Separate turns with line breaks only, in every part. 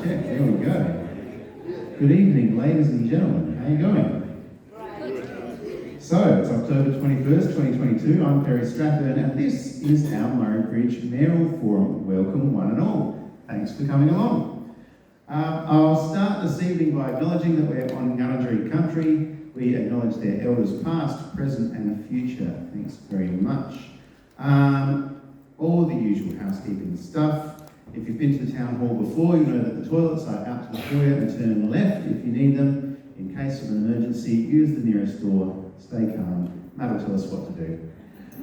check. There we go. Good evening, ladies and gentlemen. How are you going? So, it's October 21st, 2022. I'm Peri Strathearn, and this is our Murray Bridge Mayoral Forum. Welcome, one and all. Thanks for coming along. I'll start this evening by acknowledging that we're on Ngarrindjeri country. We acknowledge their elders past, present, and future. Thanks very much. All the usual housekeeping stuff. If you've been to the town hall before, you know that the toilets are out to the foyer and turn left if you need them. In case of an emergency, use the nearest door. Stay calm. Matt will tell us what to do.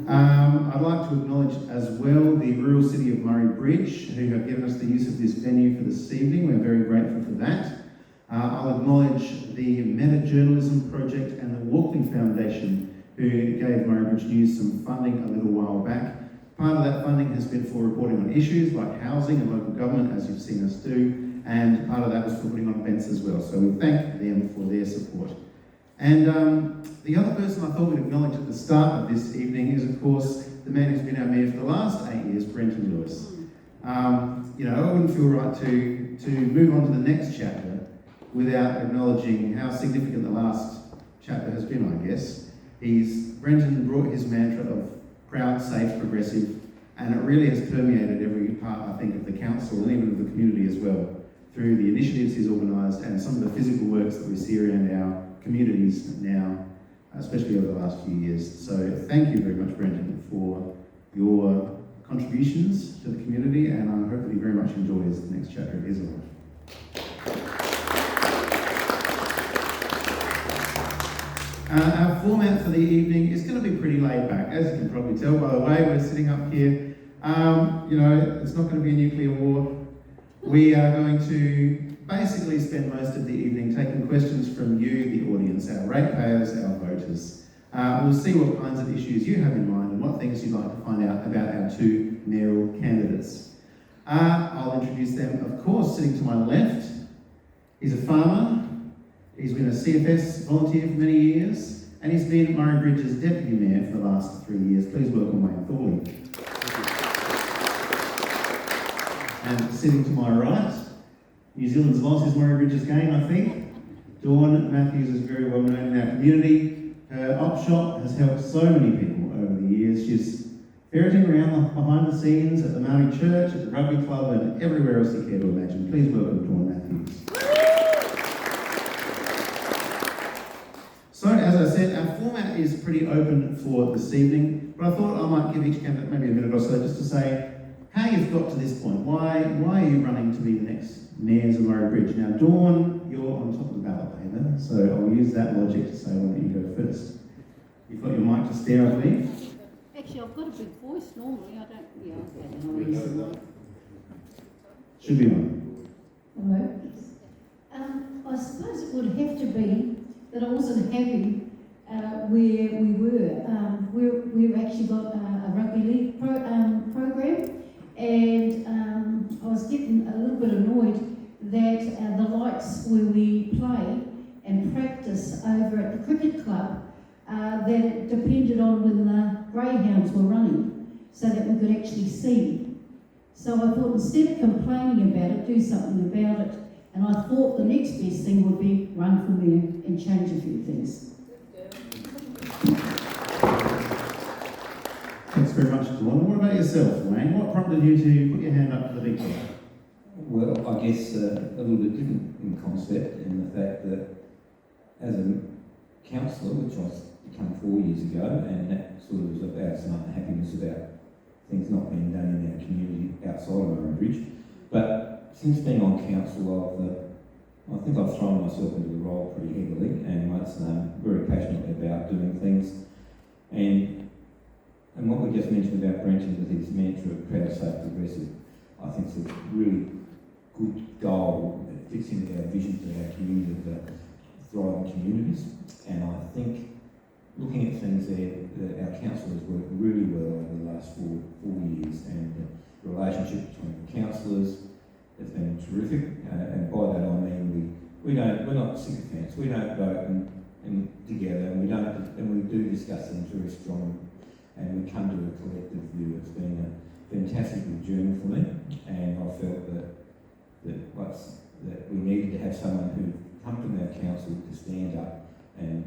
I'd like to acknowledge as well the rural city of Murray Bridge, who have given us the use of this venue for this evening. We're very grateful for that. I'll acknowledge the Meta Journalism Project and the Walkling Foundation, who gave Murray Bridge News some funding a little while back. Part of that funding has been for reporting on issues like housing and local government, as you've seen us do, and part of that was for putting on events as well. So we thank them for their support. And the other person I thought we'd acknowledge at the start of this evening is, of course, the man who's been our mayor for the last 8 years, Brenton Lewis. You know, I wouldn't feel right to move on to the next chapter without acknowledging how significant the last chapter has been, I guess. Brenton brought his mantra of proud, safe, progressive, and it really has permeated every part, I think, of the council and even of the community as well, through the initiatives he's organised and some of the physical works that we see around our communities now, especially over the last few years. So thank you very much, Brenton, for your contributions to the community, and I hope that he very much enjoys the next chapter of his life. Our format for the evening is going to be pretty laid back, as you can probably tell by the way we're sitting up here. You know, it's not going to be a nuclear war. We are going to basically spend most of the evening taking questions from you, the audience, our ratepayers, our voters. We'll see what kinds of issues you have in mind and what things you'd like to find out about our two mayoral candidates. I'll introduce them, of course. Sitting to my left, he's a farmer. He's been a CFS volunteer for many years, and he's been Murray Bridge's deputy mayor for the last 3 years. Please welcome Wayne Thorley. And sitting to my right, New Zealand's loss is Murray Bridge's gain, I think. Dawn Matthews is very well known in our community. Her op shop has helped so many people over the years. She's ferreting around behind the scenes at the Maori Church, at the rugby club, and everywhere else you care to imagine. Please welcome Dawn Matthews. So, as I said, our format is pretty open for this evening, but I thought I might give each candidate maybe a minute or so just to say how you've got to this point. Why are you running to be the next mayors of Murray Bridge? Now, Dawn, you're on top of the ballot paper, so I'll use that logic to say why don't you go first. You've got your mic to stare, I believe.
Actually, I've got a big voice normally. I don't.
Should be one.
Hello. I suppose it would have to be that I wasn't happy where we were. We've actually got a rugby league program, and I was getting a little bit annoyed that the lights where we play and practice over at the cricket club, that it depended on when the greyhounds were running, so that we could actually see. So I thought instead of complaining about it, do something about it. And I thought the next best thing would be run for mayor and change a few things.
Thanks very much, Dawn. What about yourself, Wayne? What prompted you to put your hand up to the big one?
Well, I guess a little bit different in concept, in the fact that as a councillor, which I became 4 years ago, and that sort of was about some unhappiness about things not being done in our community outside of Murray Bridge. But since being on council, I think I've thrown myself into the role pretty heavily, and I'm very passionate about doing things. And what we just mentioned about Brenton with his mantra of proud, safe, progressive, I think it's a really good goal that fits into our vision for our community of thriving communities. And I think looking at things there, our council has worked really well over the last four years, and the relationship between the councillors has been terrific. And by that I mean we're not sycophants. We don't vote and together, and we do discuss things very strongly, and we come to a collective view. It's been a fantastic journey for me, and I felt that have someone who come from our council to stand up and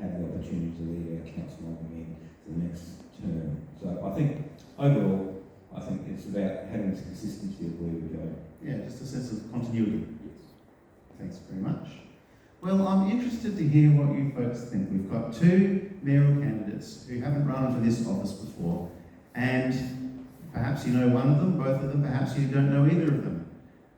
have the opportunity to lead our council on again for the next term. So I think overall, I think it's about having this consistency of where we're going.
Yeah, just a sense of continuity. Yes. Thanks very much. Well, I'm interested to hear what you folks think. We've got two mayoral candidates who haven't run for this office before, and perhaps you know one of them, both of them, perhaps you don't know either of them.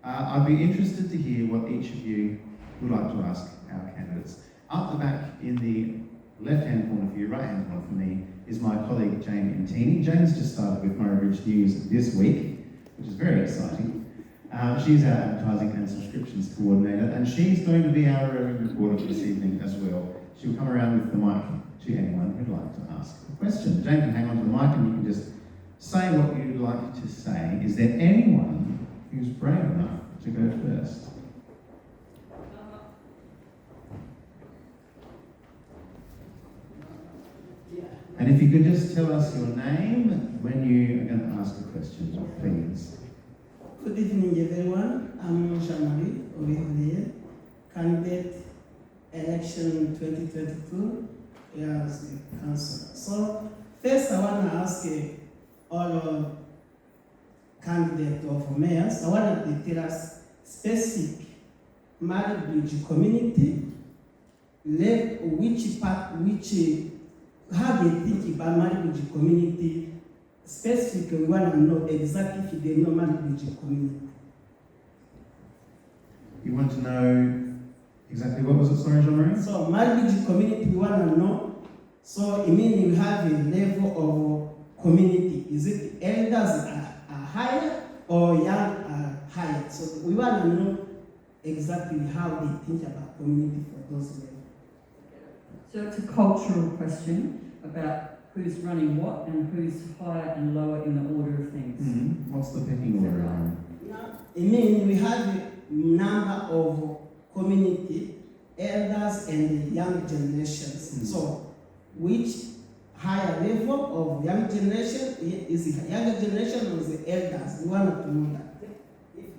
I'd be interested to hear what each of you would like to ask our candidates. Up the back in the left-hand corner for you, right-hand corner for me, is my colleague Jane Intini. Jane's just started with Murray News this week, which is very exciting. She's our advertising and subscriptions coordinator, and she's going to be our roving reporter for this evening as well. She'll come around with the mic to anyone who'd like to ask a question. Jane can hang on to the mic and you can just say what you'd like to say. Is there anyone who's brave enough to go first? And if you could just tell us your name when you are going to ask a question, please.
Good evening, everyone. I'm Shamari Oviholiye, candidate election 2022 as the councillor. So, first I want to ask all candidates of mayors, I want to tell us specific Maribridge community, how they think about Maribridge community. Specifically, we want to know exactly if they know Maribridge community.
You want to know exactly what was it, sorry, Jean-Marie?
So, Maribridge community, we want to know. So, it means we have a level of community. Is it elders are higher or young are higher? So, we want to know exactly how they think about community for those levels.
So it's a cultural question about who's running what and who's higher and lower in the order of things.
Mm-hmm. What's the pecking order?
Now, I mean, we have a number of community, elders and young generations.
Mm-hmm.
So, which higher level of young generation is the younger generation or the elders? We want to know that.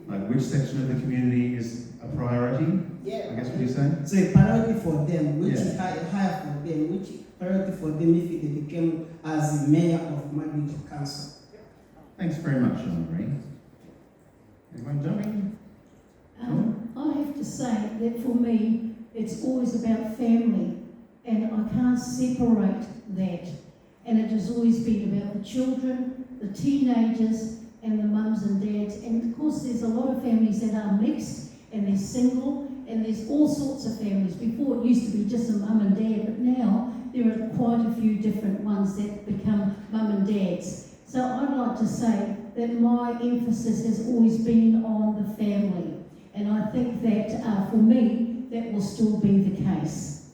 Like which section of the community is a priority?
Yeah.
I guess what you're saying?
So a priority for them, which is
Yeah.
higher for them, which priority for them if they became as the mayor of Maribridge Council.
Thanks very much, Jean-Marie. Anyone jumping?
I have to say that for me, it's always about family, and I can't separate that. And it has always been about the children, the teenagers, and the mums and dads. And of course, there's a lot of families that are mixed, and they're single, and there's all sorts of families. Before it used to be just a mum and dad, but now there are quite a few different ones that become mum and dads. So I'd like to say that my emphasis has always been on the family. And I think that for me, that will still be the case.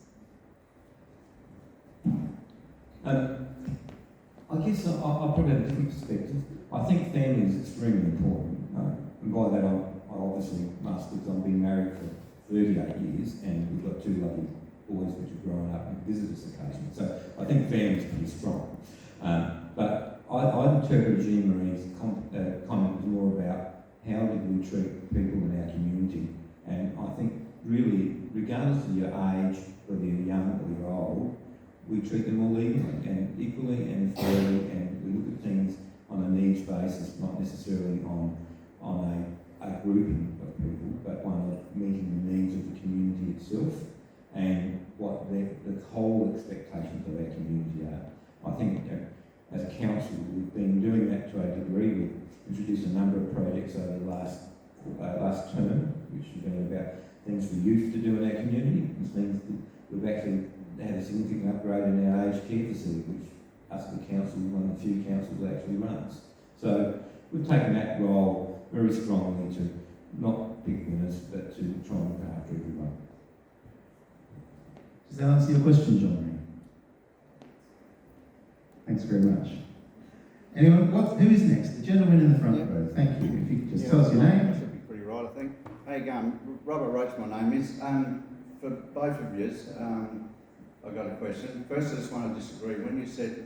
I guess I probably have a different perspective. I think family is extremely important. And by that, I obviously must, because I've been married for 38 years and we've got two lovely boys which have grown up and visit us occasionally. So I think family is pretty strong. But I interpret Jean-Marie's comment as more about how did we treat people in our community. And I think really, regardless of your age, whether you're young or you're old, we treat them all equally and fairly, and we look at things on a needs basis, not necessarily on a grouping of people, but one of meeting the needs of the community itself and what the whole expectations of our community are. I think as a council, we've been doing that to a degree. We've introduced a number of projects over the last term, which have been about things for youth to do in our community. This means that we've actually had a significant upgrade in our aged care facility, which us, the council, one of the few councils actually runs. So we've taken that role very strongly to not pick winners, but to try and look after everyone.
Does that answer your question, Jean-Marie? Thanks very much. Anyone? Who is next? The gentleman in the front row. Thank you. If you could just tell us your name.
That should be pretty right, I think. Hey, Robert Roach, my name is. For both of you, I've got a question. First, I just want to disagree. When you said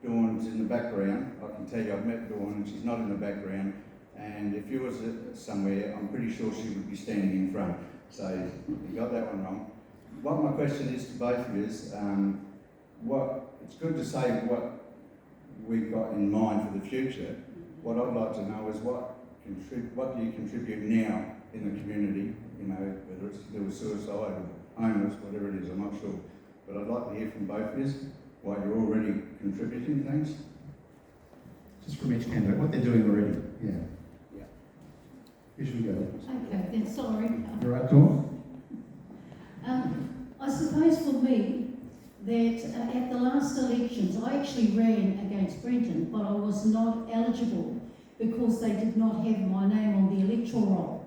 Dawn's in the background, I can tell you I've met Dawn and she's not in the background. And if if you was somewhere, I'm pretty sure she would be standing in front. So you got that one wrong. What my question is to both of you is, it's good to say what we've got in mind for the future. What I'd like to know is what do you contribute now in the community, you know, whether it's to do with suicide or homeless, whatever it is, I'm not sure. But I'd like to hear from both of you what you're already contributing, thanks.
Just from each candidate, what they're doing already. Yeah.
Yeah.
Who should we go with?
Okay, then sorry.
You're right, Dawn?
I suppose for me, that at the last elections, I actually ran against Brenton, but I was not eligible because they did not have my name on the electoral roll.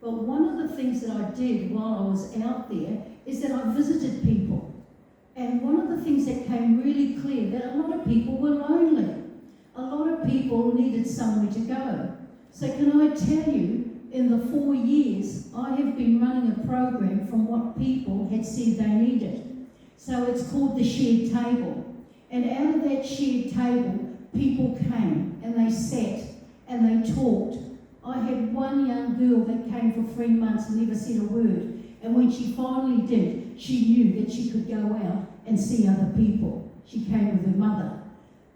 But one of the things that I did while I was out there is that I visited people. And one of the things that came really clear, that a lot of people were lonely. A lot of people needed somewhere to go. So can I tell you, in the 4 years, I have been running a program from what people had said they needed. So it's called the shared table. And out of that shared table, people came and they sat and they talked. I had one young girl that came for 3 months and never said a word. And when she finally did, she knew that she could go out and see other people. She came with her mother.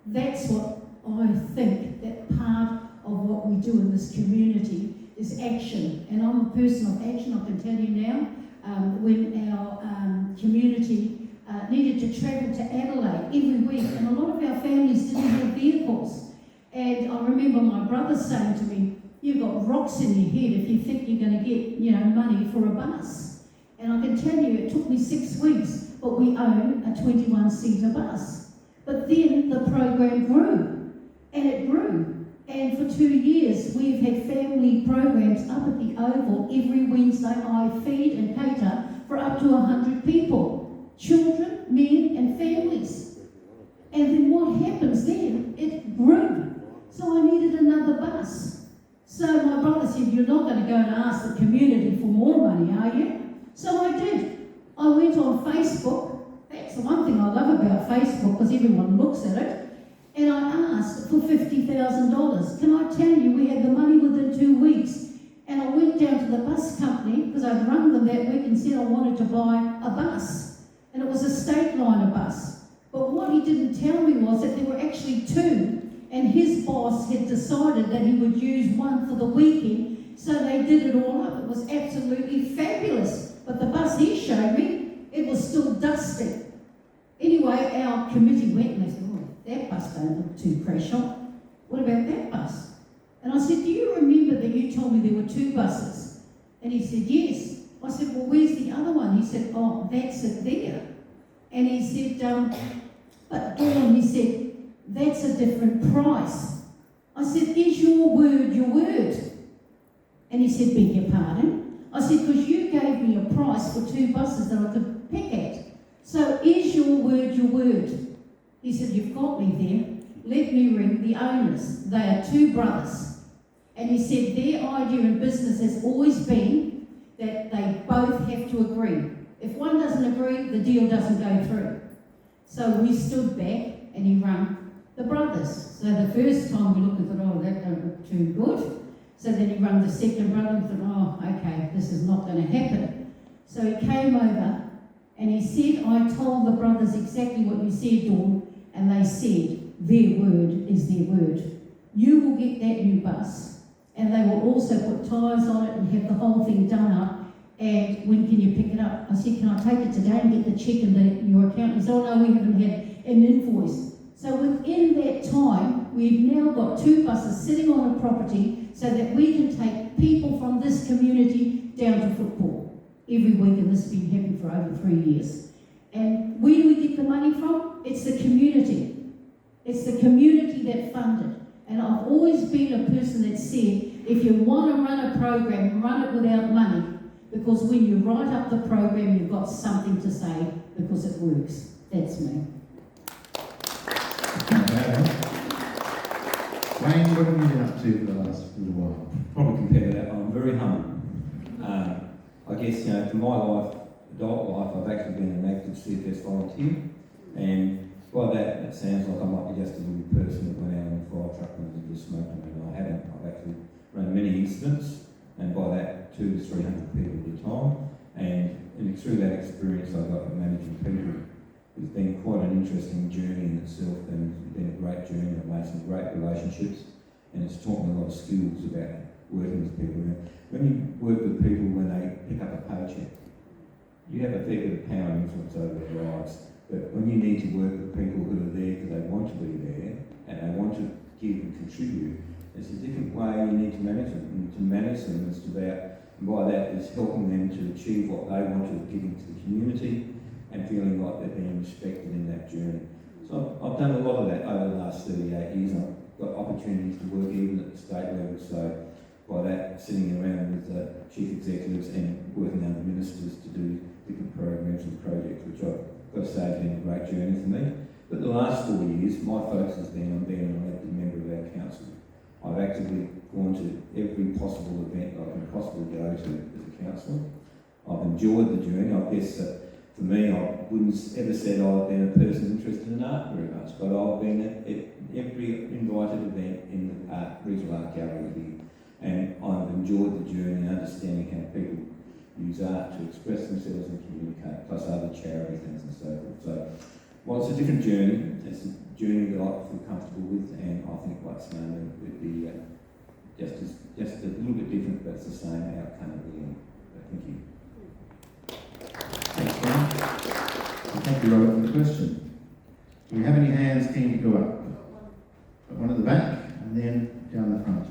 That's what I think that part of what we do in this community is action. And I'm a person of action, I can tell you now. When our community needed to travel to Adelaide every week, and a lot of our families didn't have vehicles. And I remember my brother saying to me, "You've got rocks in your head if you think you're going to get, money for a bus." And I can tell you, it took me 6 weeks, but we own a 21-seater bus. But then the program grew, and it grew. And for 2 years, we've had family programs up at the Oval every Wednesday. I feed and cater for up to 100 people, children, men and families. And then what happens then? It grew. So I needed another bus. So my brother said, "You're not going to go and ask the community for more money, are you?" So I did. I went on Facebook. That's the one thing I love about Facebook, because everyone looks at it. And I asked for $50,000. Can I tell you, we had the money within 2 weeks. And I went down to the bus company, because I'd rung them that week and said I wanted to buy a bus. And it was a state liner bus. But what he didn't tell me was that there were actually two. And his boss had decided that he would use one for the weekend. So they did it all up. It was absolutely fabulous. But the bus he showed me, it was still dusty. Anyway, our committee went and they said, "Oh, that bus don't look too crash on. What about that bus?" And I said, "Do you remember that you told me there were 2 buses?" And he said, "Yes." I said, "Well, where's the other one?" He said, "Oh, that's it there." And he said, "But Dawn," he said, "that's a different price." I said, "Is your word your word?" And he said, "Beg your pardon?" I said, "Because you gave me a price for 2 buses that I could pick at. So is your word your word?" He said, "You've got me there. Let me ring the owners. They are 2 brothers." And he said their idea in business has always been that they both have to agree. If one doesn't agree, the deal doesn't go through. So we stood back and he rang the brothers. So the first time we looked and thought, "Oh, that don't look too good." So then he rang the second brother and thought, "Oh, okay, this is not going to happen." So he came over and he said, "I told the brothers exactly what you said, Dawn," and they said, "Their word is their word. You will get that new bus, and they will also put tyres on it and have the whole thing done up. And when can you pick it up?" I said, "Can I take it today and get the cheque in your account?" He said, "Oh no, we haven't had an invoice." So within that time, we've now got 2 buses sitting on a property so that we can take people from this community down to football every week, and this has been happening for over 3 years. And where do we get the money from? It's the community. It's the community that funded. And I've always been a person that said, if you want to run a program, run it without money, because when you write up the program, you've got something to say because it works. That's me.
Wayne, what have you been up to for the last little while?
Probably compared to that, I'm very humble. I guess, for my life, adult life, I've actually been an active CFS volunteer, and by that, it sounds like I might be just a little person that went out on a fire truck and was smoking, and I haven't. I've actually run many many incidents, and by that 200 to 300 people at a time. And through that experience I got of managing people, it's been quite an interesting journey in itself, and it's been a great journey. I've made some great relationships, and it's taught me a lot of skills about working with people. And when you work with people when they pick up a paycheck, you have a fair bit of power and influence over their lives. But when you need to work with people who are there because they want to be there and they want to give and contribute, it's a different way you need to manage them. And to manage them is about, and by that is helping them to achieve what they want to give into the community and feeling like they're being respected in that journey. So I've done a lot of that over the last 38 years. I've got opportunities to work even at the state level. So by that, sitting around with chief executives and working under ministers to do different programs and projects, which I've got to say has been a great journey for me. But the last 4 years, my focus has been on being an elected member of our council. I've actively gone to every possible event I can possibly go to as a councillor. I've enjoyed the journey. I guess for me, I wouldn't ever said I've been a person interested in art very much, but I've been at every invited event in the regional art gallery here, and I've enjoyed the journey and understanding how people use art to express themselves and communicate, plus other charity things and so forth. So, while it's a different journey, it's a journey that I feel comfortable with, and I think like Simone would be just a little bit different, but it's the same outcome at the end. But thank you.
Thanks, Brian. And thank you, Robert, for the question. Do we have any hands keen to go up? Got one at the back, and then down the front.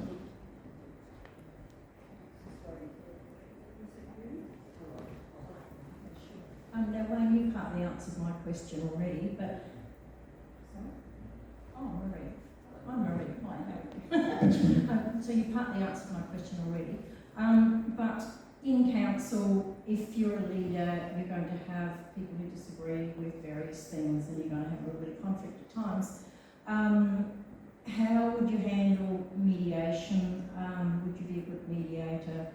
Now, Wayne, you partly answered my question already, but... Sorry? Oh, Marie. I'm Marie. Hi,
Thanks, Marie.
so you partly answered my question already. But in council, if you're a leader, you're going to have people who disagree with various things, and you're going to have a little bit of conflict at times. How would you handle mediation? Would you be a good mediator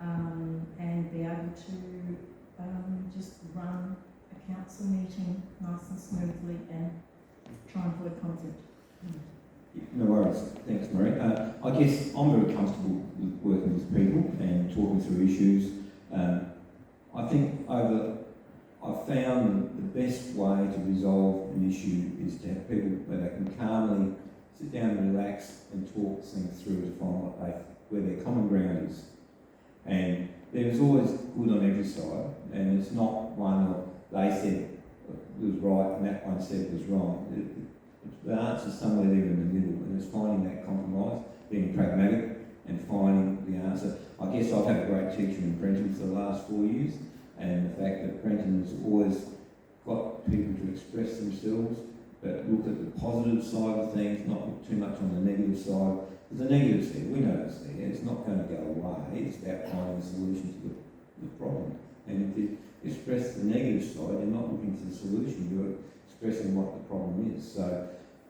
and be able to just run a council meeting nice and smoothly and try and avoid conflict?
No worries. Thanks, Marie. I guess I'm very comfortable with working with people and talking through issues. I think I've found the best way to resolve an issue is to have people where they can calmly sit down and relax and talk things through to find where their common ground is. And there's always good on every side, and it's not one of they said it was right and that one said it was wrong. The answer's somewhere there in the middle, and it's finding that compromise, being pragmatic and finding the answer. I guess I've had a great teacher in Brenton for the last 4 years, and the fact that Brenton's always got people to express themselves, but look at the positive side of things, not look too much on the negative side. Because the negative's there, we know it's there, it's not going to go away, it's about finding a solution to the problem. And if you express the negative side, you're not looking for the solution, you're expressing what the problem is. So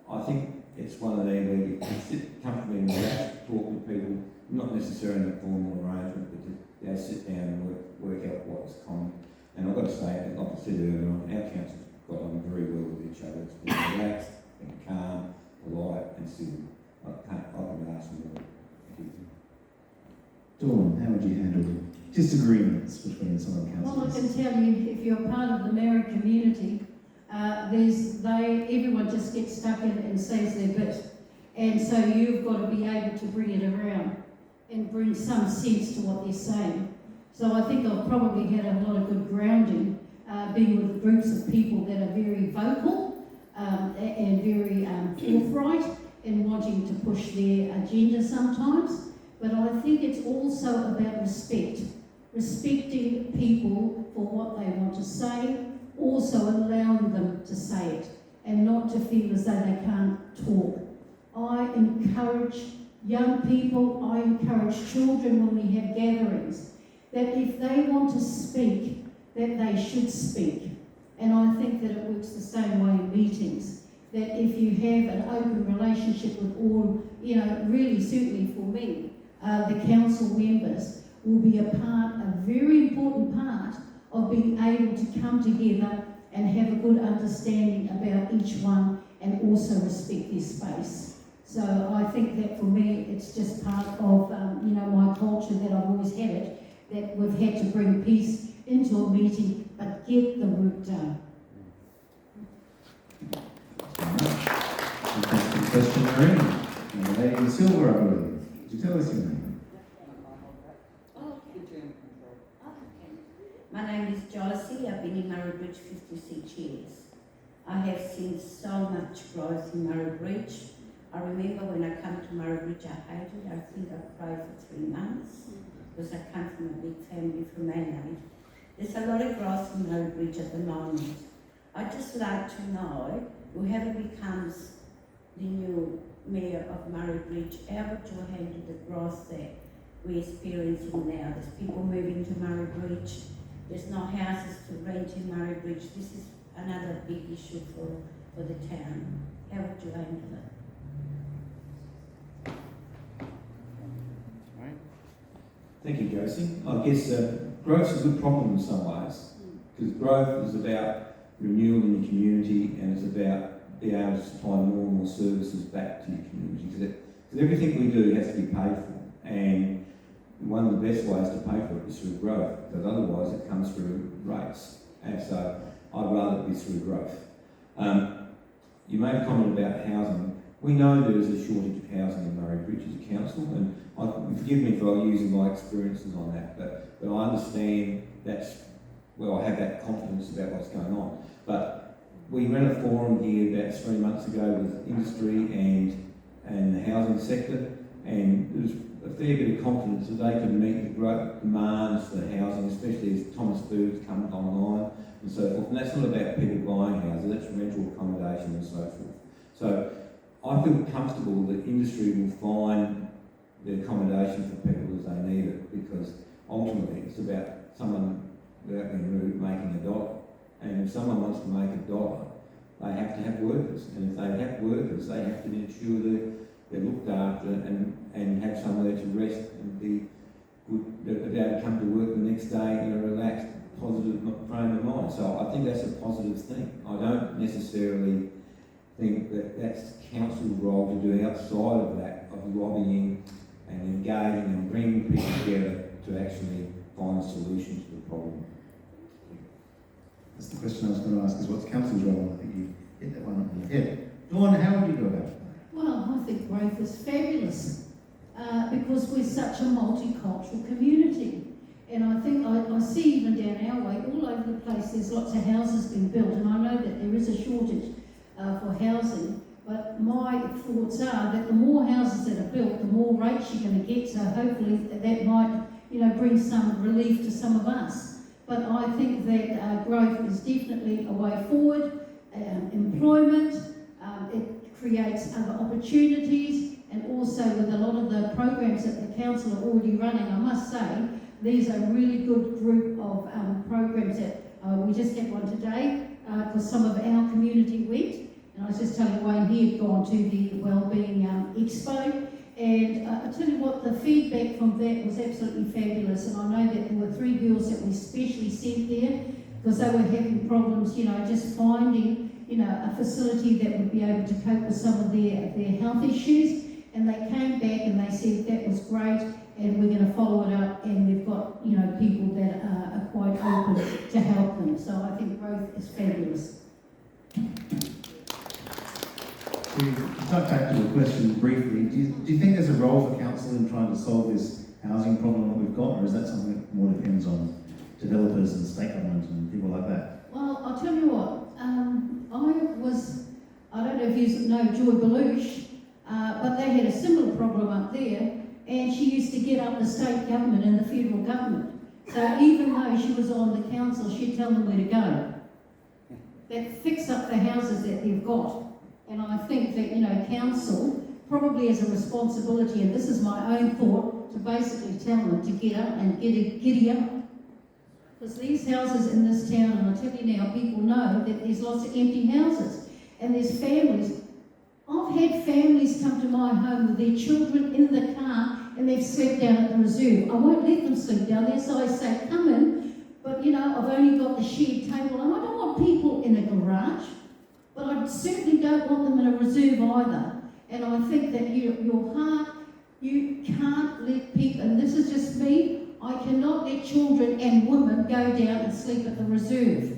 I think it's one of them where you can sit comfortably and relax, talk with people, not necessarily in a formal arrangement, but just sit down and work out what's common. And I've got to say, like I said earlier on, our council's got on very well with each other. It's been relaxed, been calm, polite and civil. I can ask more.
Dawn, how would you handle disagreements between some of the
Well, I
councillors?
can tell you, if you're part of the Mayoral community, everyone just gets stuck in and says their bit. And so you've got to be able to bring it around and bring some sense to what they're saying. So I think I've probably had a lot of good grounding, being with groups of people that are very vocal and very forthright in wanting to push their agenda sometimes. But I think it's also about respect. Respecting people for what they want to say, also allowing them to say it, and not to feel as though they can't talk. I encourage young people, I encourage children when we have gatherings, that if they want to speak, that they should speak. And I think that it works the same way in meetings, that if you have an open relationship with all, really certainly for me, the council members will be a very important part of being able to come together and have a good understanding about each one and also respect their space. So I think that for me, it's just part of, my that we've had to bring peace into a meeting, but get the work done.
Thanks for the question, Peri. And the lady in silver, I believe. Could you tell us your name?
My name is Josie. I've been in Murray Bridge 56 years. I have seen so much growth in Murray Bridge. I remember when I come to Murray Bridge, I hated it. I think I cried for 3 months because I come from a big family from Manly. There's a lot of growth in Murray Bridge at the moment. I'd just like to know, whoever becomes the new mayor of Murray Bridge, how would you handle the growth that we're experiencing now? There's people moving to Murray Bridge. There's no houses to rent in Murray Bridge. This is another big issue for the town. How would you handle it?
Thank you, Josie. I guess growth is a good problem in some ways, because growth is about renewal in the community, and it's about being able to supply more and more services back to your community. Because everything we do has to be paid for, and one of the best ways to pay for it is through growth, because otherwise it comes through rates. And so I'd rather it be through growth. You made a comment about housing. We know there is a shortage of housing in Murray Bridge as a council, and forgive me for using my experiences on that, but I understand I have that confidence about what's going on. But we ran a forum here about 3 months ago with industry and the housing sector, and there was a fair bit of confidence that they could meet the great demands for housing, especially as Thomas Food's come online and so forth. And that's not about people buying houses, that's rental accommodation and so forth. So I feel comfortable that industry will find the accommodation for people as they need it, because ultimately it's about someone, without being rude, making $1. And if someone wants to make $1, they have to have workers. And if they have workers, they have to ensure they're looked after and have somewhere to rest and be good, be able to come to work the next day in a relaxed, positive frame of mind. So I think that's a positive thing. I don't necessarily think that that's council's role to do outside of that, of lobbying and engaging and bringing people together to actually find solutions to the problem.
That's the question I was going to ask, is what's council's role? I think you hit that one on the head. Dawn, how would you go about it?
Well, I think growth is fabulous because we're such a multicultural community. And I think I see even down our way, all over the place, there's lots of houses being built, and I know that there is a shortage for housing. But my thoughts are that the more houses that are built, the more rates you're going to get. So hopefully that might, bring some relief to some of us. But I think that growth is definitely a way forward. Employment, it creates other opportunities, and also with a lot of the programs that the council are already running, I must say, these are a really good group of programs that we just had one today because some of our community went. And I was just telling Wayne he had gone to the Wellbeing Expo, and I tell you what, the feedback from that was absolutely fabulous. And I know that there were 3 girls that we specially sent there because they were having problems, just finding, a facility that would be able to cope with some of their health issues. And they came back and they said that was great, and we're going to follow it up. And we've got, people that are quite open to help them. So I think growth is fabulous.
To touch back to the question briefly, do you think there's a role for council in trying to solve this housing problem that we've got, or is that something that more depends on developers and state government and people like that?
Well, I'll tell you what, I don't know if you know Joy Belush, but they had a similar problem up there, and she used to get up the state government and the federal government. So even though she was on the council, she'd tell them where to go. They'd fix up the houses that they've got. And I think that, council probably has a responsibility, and this is my own thought, to basically tell them to get up and giddy up. Because these houses in this town, and I tell you now, people know that there's lots of empty houses. And there's families. I've had families come to my home with their children in the car, and they've slept down at the reserve. I won't let them sleep down there, so I say, come in. But, I've only got the shared table, and I don't want people in a garage. But I certainly don't want them in a reserve either. And I think that your heart, you can't let people, and this is just me, I I cannot let children and women go down and sleep at the reserve.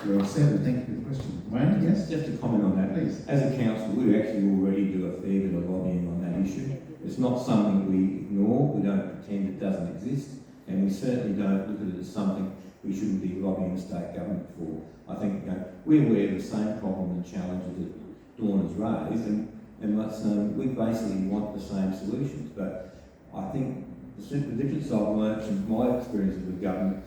You're all set, and thank you for the question. Wayne, yes?
Just to comment on that,
Please.
as a council, we actually already do a fair bit of lobbying on that issue. It's not something we ignore, we don't pretend it doesn't exist, and we certainly don't look at it as something we shouldn't be lobbying the state government for. I think we're aware of the same problem and challenges that Dawn has raised, and let's, we basically want the same solutions, but I think the difference I've learned from my experience with the government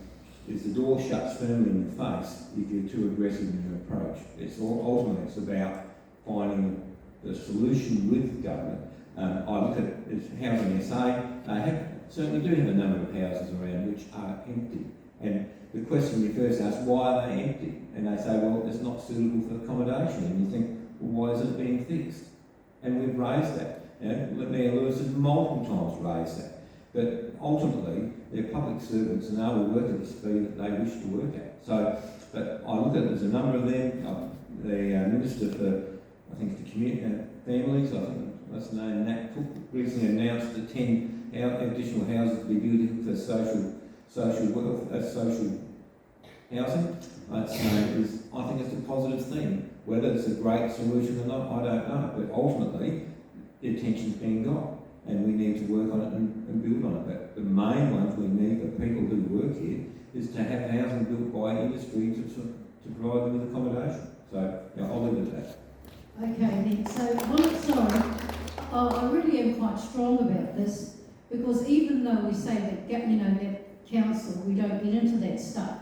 is the door shuts firmly in your face if you're too aggressive in your approach. Ultimately it's about finding the solution with the government. I look at Housing SA, they certainly do have a number of houses around which are empty. And the question you first ask, why are they empty? And they say, well, it's not suitable for accommodation. And you think, well, why is it being fixed? And we've raised that. Mayor Lewis has multiple times raised that. But ultimately, they're public servants and they will work at the speed that they wish to work at. So, but I look at it, there's a number of them. The Minister for, I think it's the Community Families, I think that's the name, Nat Cook, recently announced that 10 additional houses to be built for social housing. I think it's a positive thing. Whether it's a great solution or not, I don't know. But ultimately, the attention's being got. And we need to work on it and build on it. But the main ones we need for people who work here is to have housing built by industry to provide them with accommodation. So I'll leave it at that.
Okay then, so I really am quite strong about this, because even though we say that, that council, we don't get into that stuff,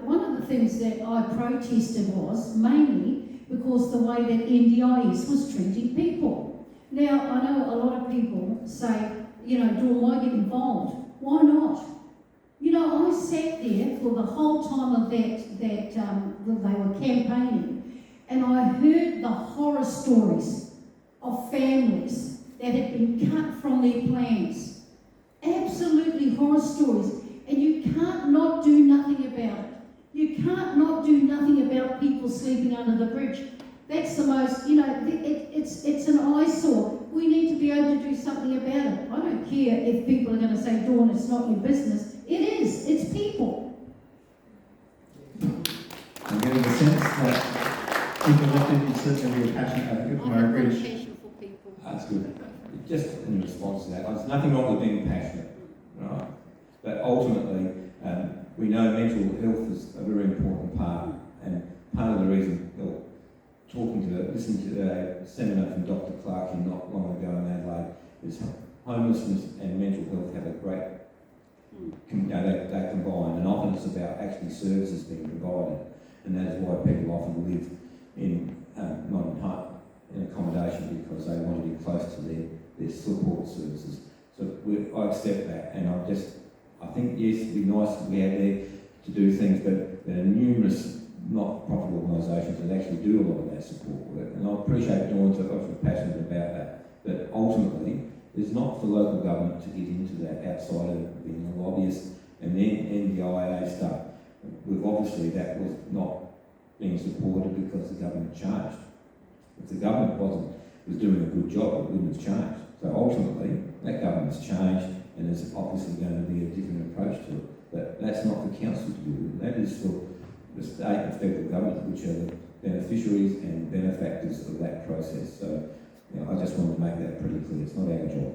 one of the things that I protested was mainly because the way that NDIS was treating people. Now, I know a lot of people say, Dawn, why get involved? Why not? I sat there for the whole time of that they were campaigning, and I heard the horror stories of families that had been cut from their plans. Absolutely horror stories. And you can't not do nothing about it. You can't not do nothing about people sleeping under the bridge. That's the most, it's an eyesore. We need to be able to do something about it. I don't care if people are going to say, Dawn, it's not your business. It is. It's people.
I'm getting the sense that people elected you certainly be a passionate advocate for Murray Bridge.
Passion for people.
That's good. Just in response to that, there's nothing wrong with being passionate, right? But ultimately, we know mental health is a very important part, and part of the reason, listening to a seminar from Dr. Clark not long ago in Adelaide, is homelessness and mental health have a great, they combine, and often it's about actually services being provided, and that is why people often live not in accommodation, because they want to be close to their support services. So I accept that, and I think yes, it'd be nice to be out there to do things, but there are numerous not-profit organisations that actually do a lot of that support work, and I appreciate Dawn's passionate about that. But ultimately, it's not for local government to get into that outside of being a lobbyist and then the IA stuff. Obviously that was not being supported because the government changed. If the government was doing a good job, it wouldn't have changed. So ultimately, that government's changed, and there's obviously going to be a different approach to it. But that's not for council to do. That is for the state and federal government, which are the beneficiaries and benefactors of that process. So I just wanted to make that pretty clear. It's not our job.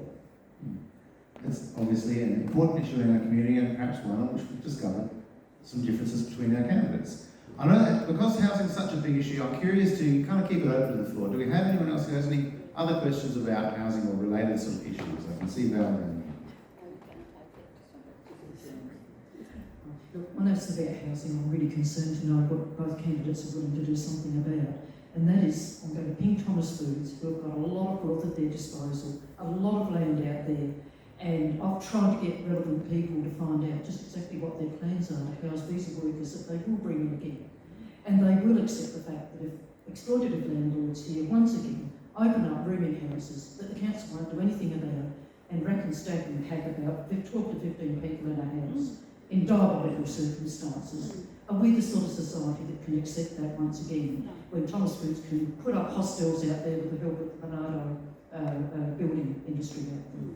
It's obviously an important issue in our community, and perhaps one on which we've discovered some differences between our candidates. I know that because housing is such a big issue, I'm curious to kind of keep it open to the floor. Do we have anyone else who has any other questions about housing or related sort of issues? I can see Val and
When it's about housing, I'm really concerned to know what both candidates are willing to do something about. And that is, I'm going to Ping Thomas Foods, who have got a lot of wealth at their disposal, a lot of land out there. And I've tried to get relevant people to find out just exactly what their plans are to house visa workers that they will bring in again. And they will accept the fact that if exploitative landlords here once again open up rooming houses that the council won't do anything about, and rack and stack and pack about 12 to 15 people in a house in diabolical circumstances, are we the sort of society that can accept that once again, when Thomas Foods can put up hostels out there with the Velvet Bernardo building ministry about them.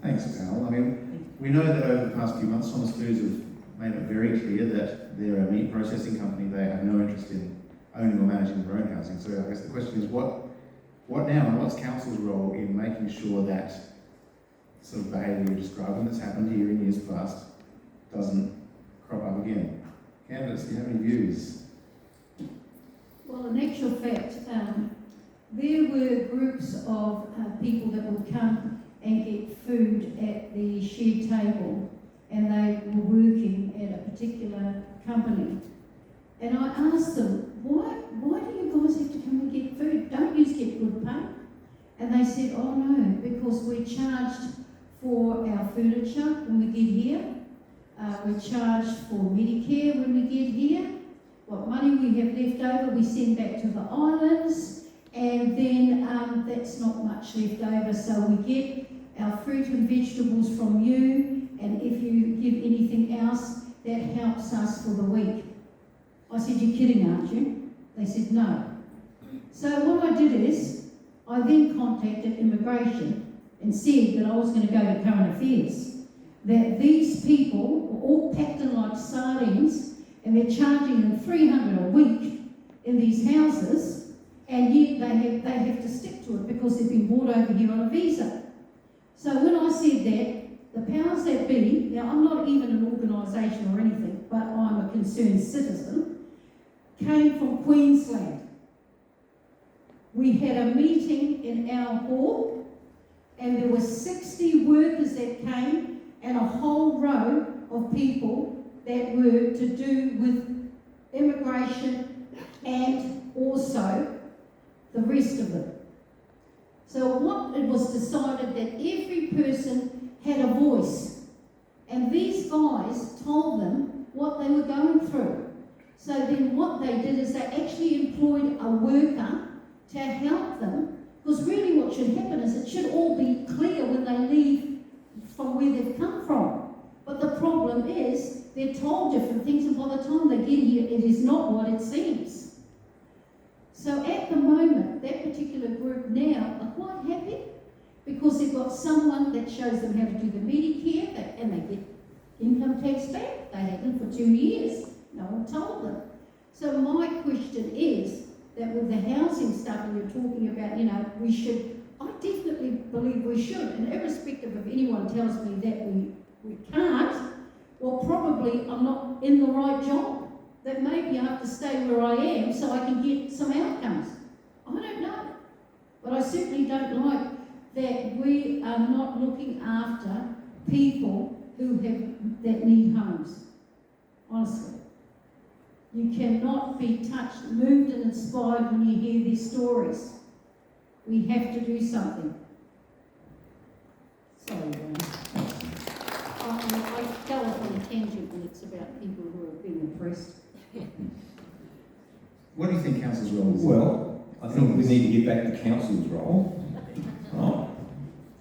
Thanks, Pal. I mean, we know that over the past few months, Thomas Foods have made it very clear that they're a meat processing company. They have no interest in owning or managing their own housing. So I guess the question is, what now, and what's council's role in making sure that sort of behaviour you're describing that's happened here in years past doesn't crop up again? Candidates, do you have any views?
Well, in actual fact, there were groups of people that would come and get food at the shared table, and they were working at a particular company. And I asked them, why do you guys have to come and get food? Don't you get good pay? And they said, oh no, because we're charged for our furniture when we get here. We're charged for Medicare when we get here. What money we have left over, we send back to the islands, and then that's not much left over. So we get our fruit and vegetables from you, and if you give anything else, that helps us for the week. I said, you're kidding, aren't you? They said, no. So what I did is, I then contacted immigration and said that I was going to go to current affairs, that these people were all packed in like sardines, and they're charging them $300 a week in these houses, and yet they have to stick to it because they've been brought over here on a visa. So when I said that, the powers that be, now I'm not even an organisation or anything, but I'm a concerned citizen, came from Queensland. We had a meeting in our hall, and there were 60 workers that came, and a whole row of people that were to do with immigration and also the rest of them. So what it was decided that every person had a voice, and these guys told them what they were going through. So then what they did is they actually employed a worker to help them, because really what should happen is it should all be clear when they leave from where they've come from. But the problem is they're told different things, and by the time they get here, it is not what it seems. So at the moment, that particular group now are quite happy because they've got someone that shows them how to do the Medicare, and they get income tax back. They had them for 2 years. No one told them. So my question is that with the housing stuff, and you're talking about, we should, I definitely believe we should, and irrespective of anyone tells me that we can't, well, probably I'm not in the right job. That maybe I have to stay where I am so I can get some outcomes. I don't know. But I certainly don't like that we are not looking after people that need homes. Honestly. You cannot be touched, moved and inspired when you hear these stories. We have to do something. Sorry, Wayne. I go off on a tangent when it's about people who are being oppressed.
What do you think council's role is?
Well, I think we need to get back to council's role, right?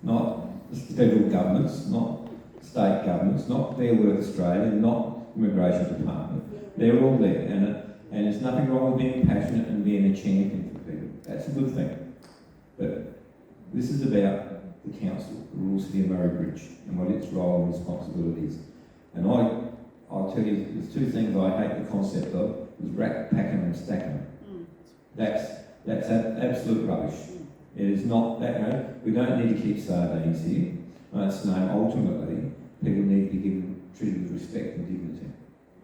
Not the federal governments, not state governments, not Fair Work Australia, not Immigration Department. They're all there, and there's nothing wrong with being passionate and being a champion for people. That's a good thing. But this is about the council, the Rural City of Murray Bridge, and what its role and responsibilities. And I'll tell you, there's two things I hate the concept of, is rack, pack them and stack them. That's absolute rubbish. It is not that, we don't need to keep sardines here. Ultimately, people need to be treated with respect and dignity.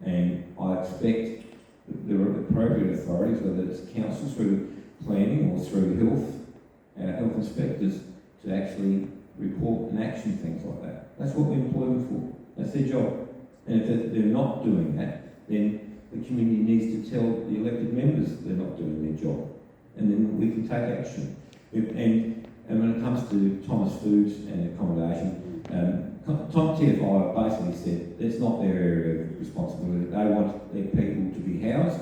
And I expect the appropriate authorities, whether it's council through planning or through health inspectors, to actually report and action things like that. That's what we employ them for. That's their job. And if they're not doing that, then the community needs to tell the elected members they're not doing their job. And then we can take action. And when it comes to Thomas Foods and accommodation, Tom TFI basically said it's not their area of responsibility. They want their people to be housed,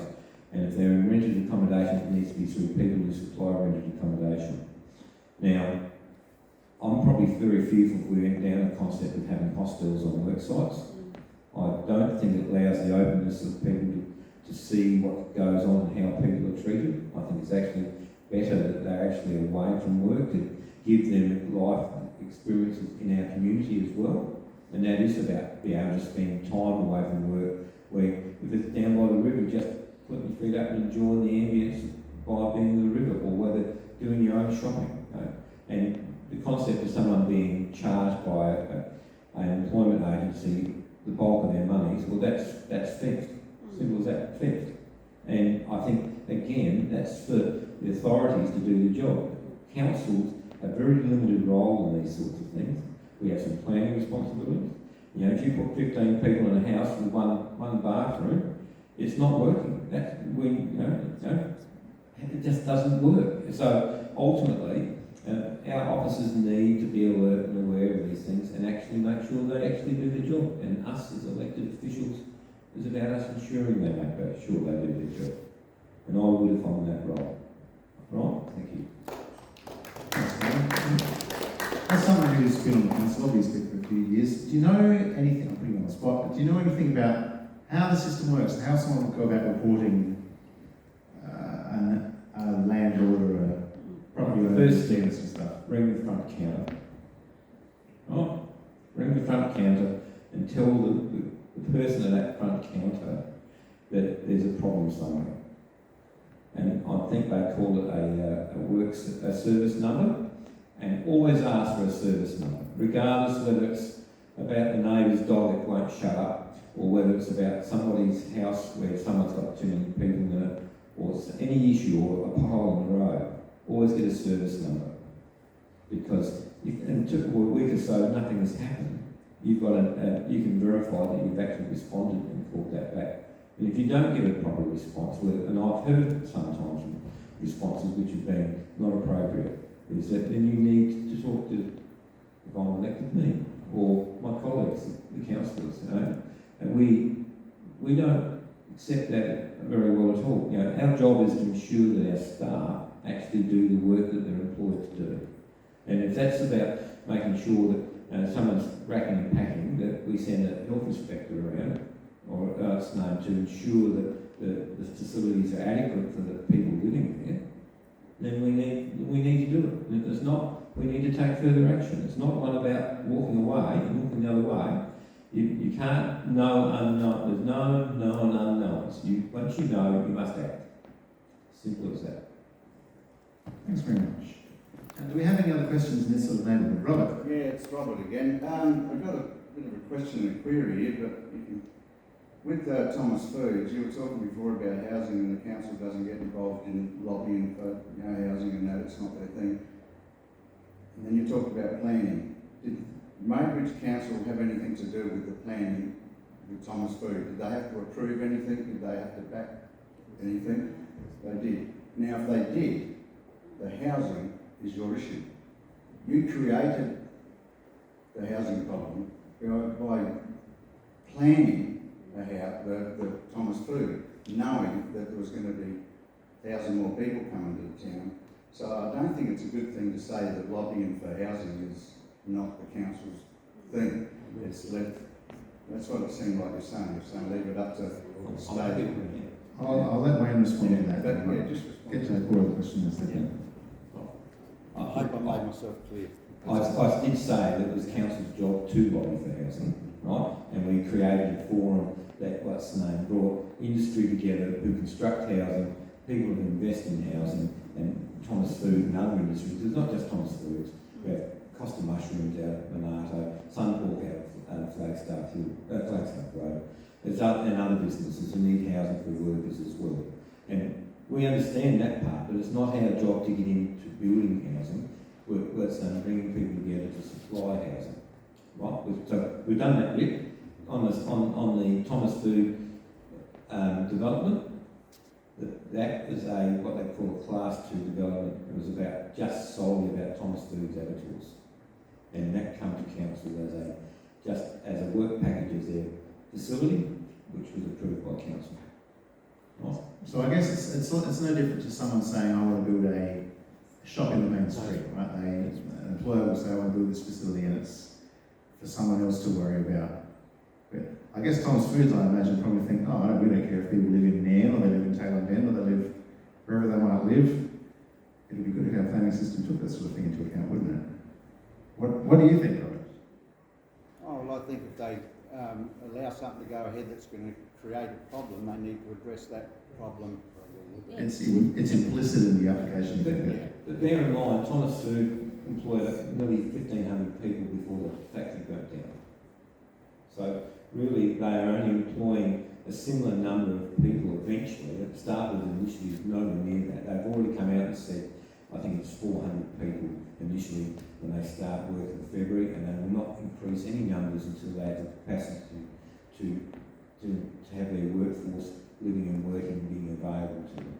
and if they're in rented accommodation, it needs to be through people who supply rented accommodation. Now, I'm probably very fearful if we went down the concept of having hostels on work sites. I don't think it allows the openness of people to see what goes on and how people are treated. I think it's actually better that they're actually away from work, to give them life experiences in our community as well. And that is about being able to spend time away from work, where if it's down by the river, just put your feet up and enjoy the ambience by being in the river, or whether doing your own shopping. And the concept of someone being charged by an employment agency the bulk of their monies, well, that's theft. Simple as that, theft. And I think, again, that's for the authorities to do the job. Councils have very limited role in these sorts of things. We have some planning responsibilities. You know, if you put 15 people in a house with one bathroom, it's not working. That's when, it just doesn't work. So ultimately, our officers need to be alert and aware of these things and actually make sure they actually do the job. And us as elected officials is about us ensuring they make sure they do their job. And I would if I'm in that role. Right? Thank you.
As someone who's been on the council, obviously for a few years, do you know anything, I'm putting you on the spot, but do you know anything about how the system works, how someone would go about reporting a landlord or a property owner and stuff?
Ring the front counter. Right? Ring the front counter and tell the person at that front counter that there's a problem somewhere. And I think they call it a service number, and always ask for a service number, regardless whether it's about the neighbour's dog that won't shut up, or whether it's about somebody's house where someone's got too many people in it, or it's any issue, or a pothole in the road. Always get a service number, because in a week or so nothing has happened. You've got you can verify that you've actually responded and called that back. And if you don't get a proper response, and I've heard sometimes responses which have been not appropriate, is that then you need to talk to, if I'm elected, me or my colleagues, the councillors, and we don't accept that very well at all. Our job is to ensure that our staff actually do the work that they're employed to do. And if that's about making sure that someone's racking and packing, that we send a health inspector around, or its name, to ensure that the facilities are adequate for the people living there, then we need to do it. And if it's not, we need to take further action. It's not one about walking away and looking the other way. You can't know unknown. There's no known unknowns. Once you know, you must act. Simple as that.
Thanks very much. Do we have any other questions in this sort of neighbourhood? Robert?
Yeah, it's Robert again. I've got a bit of a question and a query here, but with Thomas Foods, you were talking before about housing, and the council doesn't get involved in lobbying for housing, and that it's not their thing. And then you talked about planning. Did Maybridge Council have anything to do with the planning with Thomas Foods? Did they have to approve anything? Did they have to back anything? They did. Now, if they did, the housing is your issue. You created the housing problem by planning the Thomas Food, knowing that there was going to be 1,000 more people coming to the town. So I don't think it's a good thing to say that lobbying for housing is not the council's thing. It's left. That's what it seemed like you're saying. You're saying leave it up to the state.
I'll let Wayne respond to that.
But yeah, just respond.
Get to the core of the question in a second.
I hope I made myself clear.
I did say that it was council's job to lobby for housing, right? And we created a forum that, brought industry together who construct housing, people who invest in housing, and Thomas Food and other industries. It's not just Thomas Foods. We have Costa Mushrooms out at Monarto, Sunpork out at Flagstaff Road. There's other businesses who need housing for workers as well. And we understand that part, but it's not our job to get into building housing. We're bringing people together to supply housing. Right? So we've done that bit on the Thomas Food development. That was what they call a Class 2 development. It was just solely about Thomas Food's abattoirs, and that came to council as a work package as their facility, which was approved by council. Right.
So I guess it's no different to someone saying, I want to build a shop in the main street, right? An employer will say, I want to build this facility, and it's for someone else to worry about. But I guess Thomas Foods, I imagine, probably think, we don't care if people live in Nairn, or they live in Taylor Bend, or they live wherever they might live. our planning system took that sort of thing into account, wouldn't it? What do you think, Robert?
Oh, well, I think if they allow something to go ahead that's going to create a problem, they need to address that problem.
It's implicit in the application.
But bear in mind, Thomas Food employed nearly 1,500 people before the factory burnt down. So really, they are only employing a similar number of people eventually. It started initially nowhere near that. They've already come out and said, I think it's 400 people initially when they start work in February, and they will not increase any numbers until they have the capacity to have their workforce living and working and being available to them.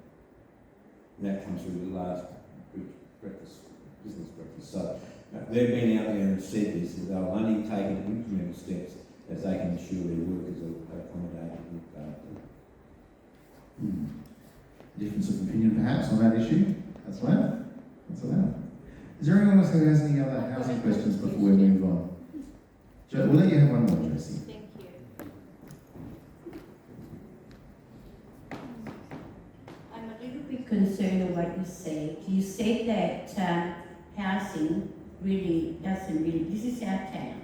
And that comes through the last business breakfast. So they've been out there and said this, that they'll only take incremental steps as they can ensure their workers are accommodated and looked after.
Difference of opinion perhaps on that issue? That's allowed. That's allowed. Is there anyone else who has any other housing questions before we move on? We'll let you have one more, Josie.
Thank you. I'm a little bit concerned of what you said. You said that housing really doesn't really, this is our town.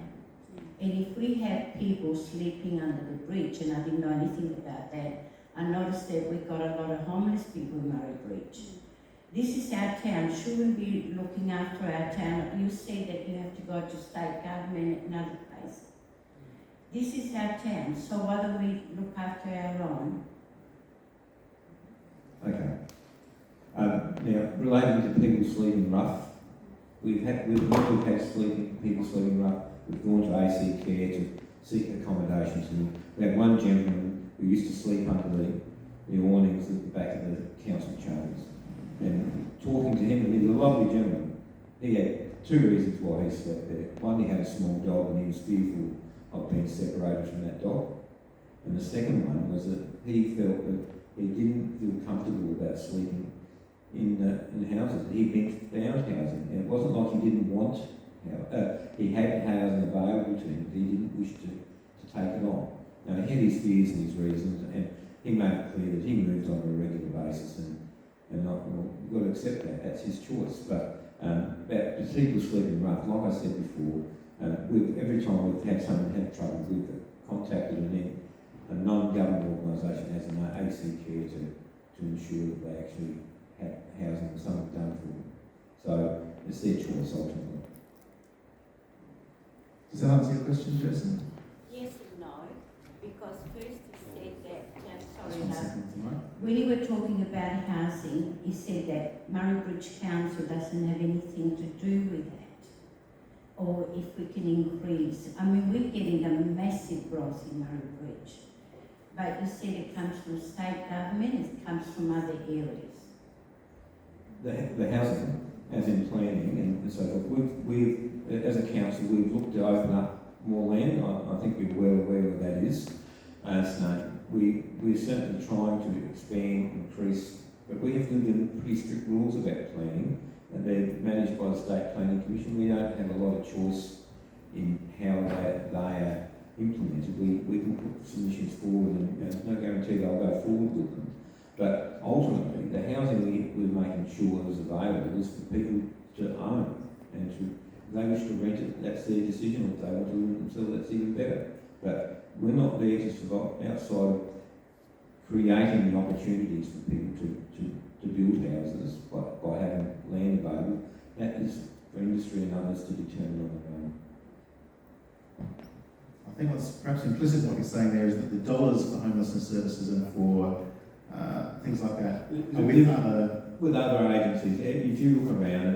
And if we have people sleeping under the bridge, and I didn't know anything about that, I noticed that we got a lot of homeless people in Murray Bridge. This is our town. Shouldn't we be looking after our town? You say that you have to go to state government and other places. This is our town, so why don't we look after our own?
Okay. Now, relating to people sleeping rough, we've had people sleeping rough. We've gone to AC Care to seek accommodations, and we had one gentleman who used to sleep under the awnings at the back of the council chambers. And talking to him, and he was a lovely gentleman, he had two reasons why he slept there. One, he had a small dog and he was fearful of being separated from that dog. And the second one was that he felt that he didn't feel comfortable about sleeping in houses. He'd been found housing, and it wasn't like he didn't want, he had housing available to him, but he didn't wish to take it on. Now, he had his fears and his reasons, and he made it clear that he moved on a regular basis, and you've got to accept that, that's his choice. But about the people sleeping rough, like I said before, every time we've had someone have trouble, we've contacted a non-government organisation has an AC Care to ensure that they actually have housing and something done for them. So it's their choice ultimately.
Does that answer your question, Jason?
Yes and no, because first he said that,
Just 1 second, Mike.
when you were talking about housing, you said that Murray Bridge Council doesn't have anything to do with that, or if we can increase. I mean, we're getting a massive growth in Murray Bridge, but you said it comes from state government, it comes from other areas.
The housing, as in planning, and so we've as a council, we've looked to open up more land. I think you're well aware what that is. So we're certainly trying to expand, increase, but we have to live in pretty strict rules about planning, and they're managed by the State Planning Commission. We don't have a lot of choice in how they are implemented. We can put submissions forward, and there's no guarantee they'll go forward with them. But ultimately, the housing we're making sure is available is for people to own, and if they wish to rent it, that's their decision. If they want to live it themselves, that's even better. But we're not there to survive outside of creating the opportunities for people to build houses by having land available. That is for industry and others to determine on their own.
I think what's perhaps implicit in what you're saying there is that the dollars for homelessness services and for things like that are
with other agencies. If you look around,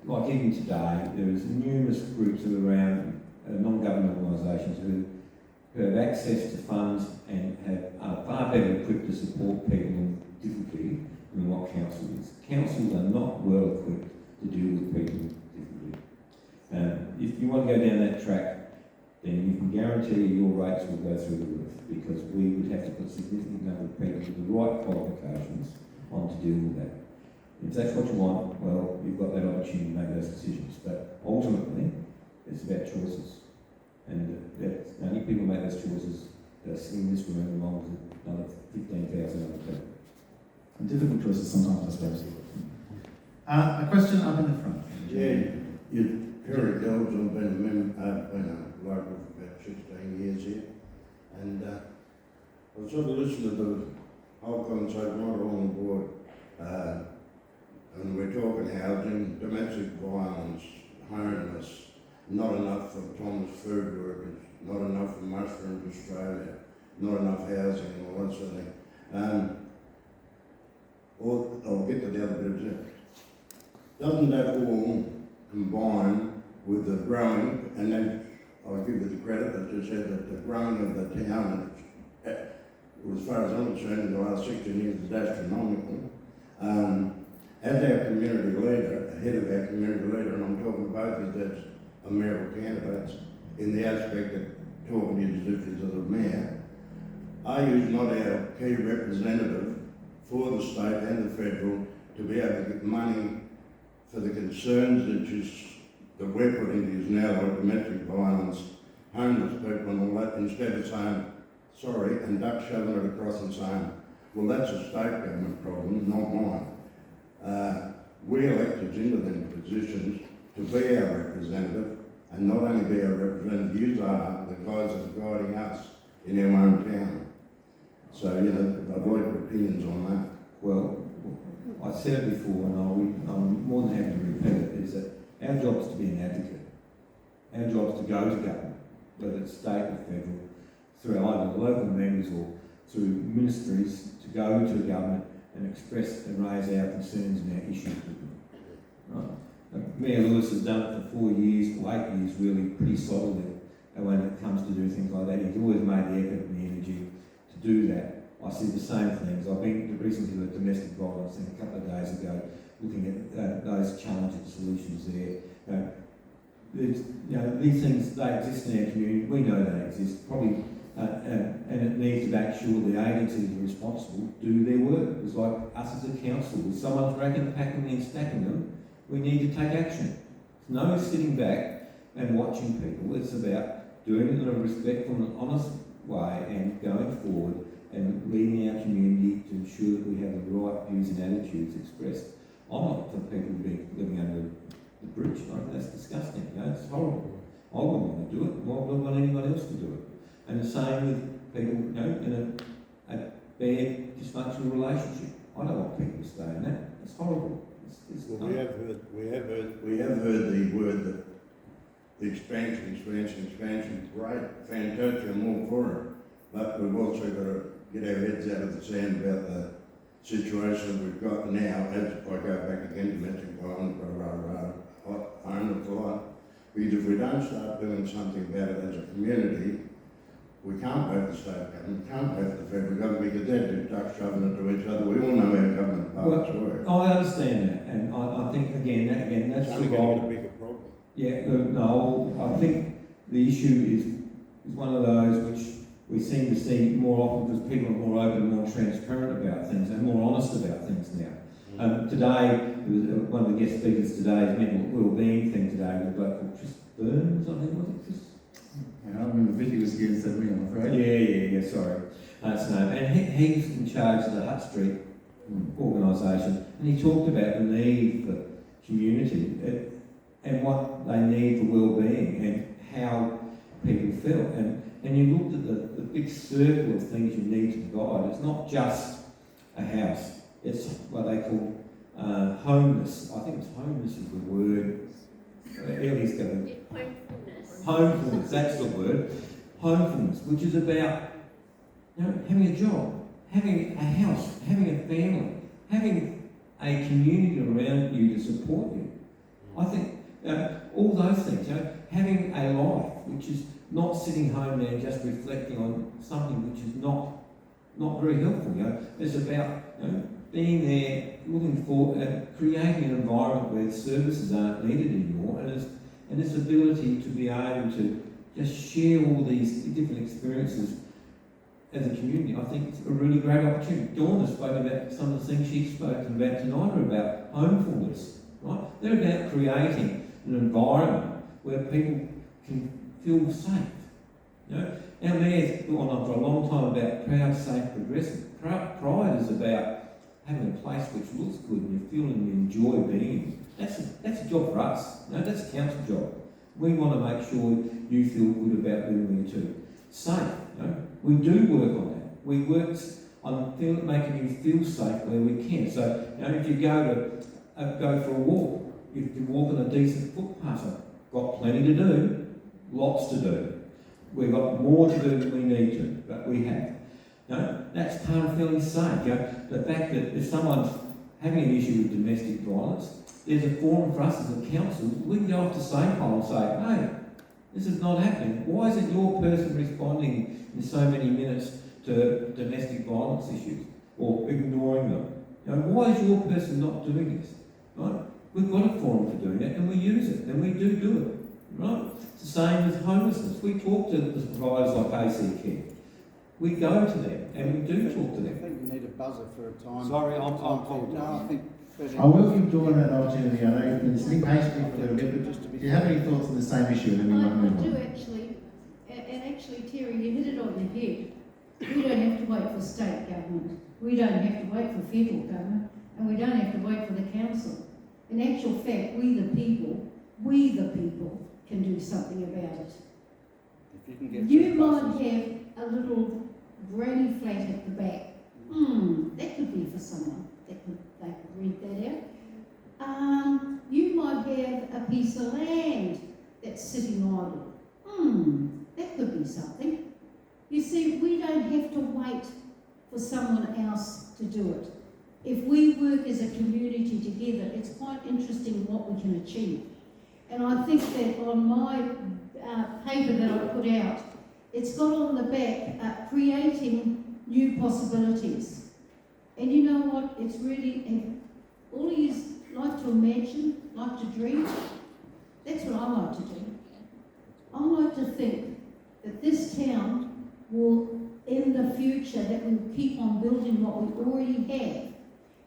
like even today, there is numerous groups around non-government organisations who have access to funds and are far better equipped to support people in difficulty than what council is. Councils are not well equipped to deal with people in difficulty. If you want to go down that track, then you can guarantee your rates will go through the roof, because we would have to put a significant number of people with the right qualifications on to deal with that. If that's what you want, well, you've got that opportunity to make those decisions. But ultimately, it's about choices. And only people make those choices that are sitting in this room along with another 15,000 other people.
and difficult choices sometimes, I suppose. A question up in the front.
Yeah, Peri Girls, I've been a local for about 16 years here, and I was sort of listening to the whole conversation right along the board, and we're talking housing, domestic violence, homeless, not enough for Thomas food workers, not enough for Mushrooms Australia, not enough housing and all that sort of thing. Or I'll get to the other bit of it. Doesn't that all combine with the growing, and then I'll give you the credit that you said that the growing of the town, as far as I'm concerned, in the last 16 years is astronomical. As our community leader, head of our community leader, and I'm talking about both of us as mayoral candidates, in the aspect of talking to you as if he's a mayor, are you not our key representative for the state and the federal to be able to get money for the concerns that we're putting to use now, like domestic violence, homeless people and all that, instead of saying, sorry, and duck shoving it across and saying, well, that's a state government problem, not mine. We elected into them positions to be our representative, and not only be our representative, you are the guys that are guiding us in our own town. So, I'd like your opinions on that.
Well, I said it before, and I'm more than happy to repeat it, is that our job is to be an advocate. Our job is to go to government, whether it's state or federal, through either the local members or through ministries, to go to the government and express and raise our concerns and our issues with them. Right? Mayor Lewis has done it for 4 years, or 8 years really, pretty solidly, and when it comes to do things like that, he's always made the effort and the energy to do that. I see the same things. I've been recently to the domestic violence thing a couple of days ago, looking at those challenging solutions there. These things, they exist in our community. We know they exist. Probably, and it needs to make sure the agencies are responsible do their work. It's like us as a council. If someone's packing and stacking them, we need to take action. It's no sitting back and watching people. It's about doing it in a respectful and honest way and going forward and leading our community to ensure that we have the right views and attitudes expressed. I'm not for people living under the bridge. I think that's disgusting. It's horrible. I wouldn't want to do it. Why would I want anyone else to do it? And the same with people, in a bad, dysfunctional relationship. I don't want people to stay in that. It's horrible.
Well, we have heard the word that the expansion, great, fantastic, I'm all for it. But we've also got to get our heads out of the sand about the situation we've got now, as I go back again to domestic violence, because if we don't start doing something about it as a community, we can't vote the state government, we can't vote the federal government, because they're just duck shoving it to each other. We all know how government parts work.
I understand that, and I think again that's
only going to be a bigger problem.
Yeah, no, I think the issue is one of those which we seem to see more often because people are more open and more transparent about things and more honest about things now. Today, one of the guest speakers today is mental wellbeing thing today with a bloke called Chris Burns, I think, was it Chris?
I remember Vicky was against that, I'm afraid.
Yeah, sorry. That's no. And he's in charge of the Hutt Street organisation, and he talked about the need for community and what they need for well-being and how people feel. And you looked at the big circle of things you need to provide. It's not just a house. It's what they call homeless. I think it's homeless is the word. Ellie's going to... Homefulness, that's the word. Homefulness, which is about having a job, having a house, having a family, having a community around you to support you. I think all those things, having a life which is not sitting home there just reflecting on something which is not very helpful. It's about being there, looking for, creating an environment where services aren't needed anymore, and this ability to be able to just share all these different experiences as a community. I think it's a really great opportunity. Dawn spoke about some of the things she's spoken about tonight are about homefulness, right? They're about creating an environment where people can feel safe. Our mayor's gone on for a long time about proud, safe, progressive. Pride is about having a place which looks good and you feel and you enjoy being, that's a job for us. You know, that's a council job. We want to make sure you feel good about living there too. Safe, you know, we do work on that. We work on making you feel safe where we can. So, you know, if you go for a walk, if you walk on a decent footpath, got plenty to do, lots to do. We've got more to do than we need to, but we have. No, that's part of feeling safe. You know, the fact that if someone's having an issue with domestic violence, there's a forum for us as a council. We can go off to Strathearn and say, hey, this is not happening. Why isn't your person responding in so many minutes to domestic violence issues or ignoring them? You know, why is your person not doing this? Right? We've got a forum for doing it and we use it and we do it. Right? It's the same as homelessness. We talk to the providers like AC Care. We go to them and we do talk to
I
them.
think we need a buzzer for a time.
Sorry, I'm full.
No, I think.
I will give Dawn an opportunity. I know you've been sitting patiently for a little bit, but do you have any thoughts on the same issue? And then we might move
I do
on.
actually, and actually, Terry, you hit it on the head. We don't have to wait for state government. We don't have to wait for federal government, and we don't have to wait for the council. In actual fact, we the people, can do something about it.
If you can get
You
two
might
buses.
have a little granny flat at the back. That could be for someone. They could rent that out. You might have a piece of land that's sitting idle. That could be something. You see, we don't have to wait for someone else to do it. If we work as a community together, it's quite interesting what we can achieve. And I think that on my paper that I put out, it's got on the back, creating new possibilities. And you know what? It's really, all of you like to imagine, like to dream. That's what I like to do. I like to think that this town will, in the future, that we'll keep on building what we already have,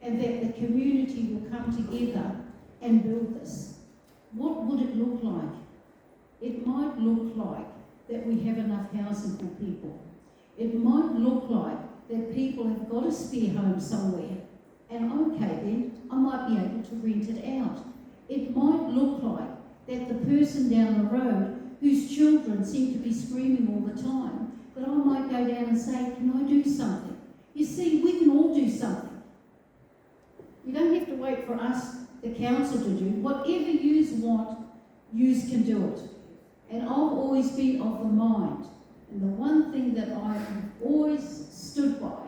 and that the community will come together and build this. What would it look like? It might look like that we have enough housing for people. It might look like that people have got a spare home somewhere, and okay then, I might be able to rent it out. It might look like that the person down the road whose children seem to be screaming all the time, that I might go down and say, can I do something? You see, we can all do something. You don't have to wait for us, the council, to do. Whatever yous want, yous can do it. And I've always been of the mind, and the one thing that I've always stood by,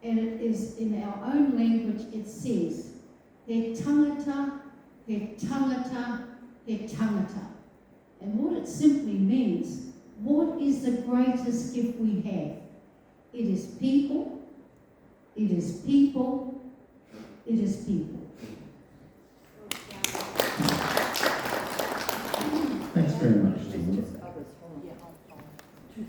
and it is in our own language, it says, he tangata, he tangata, he tangata. And what it simply means, what is the greatest gift we have? It is people, it is people, it is people.
Thanks very much, Dawn. If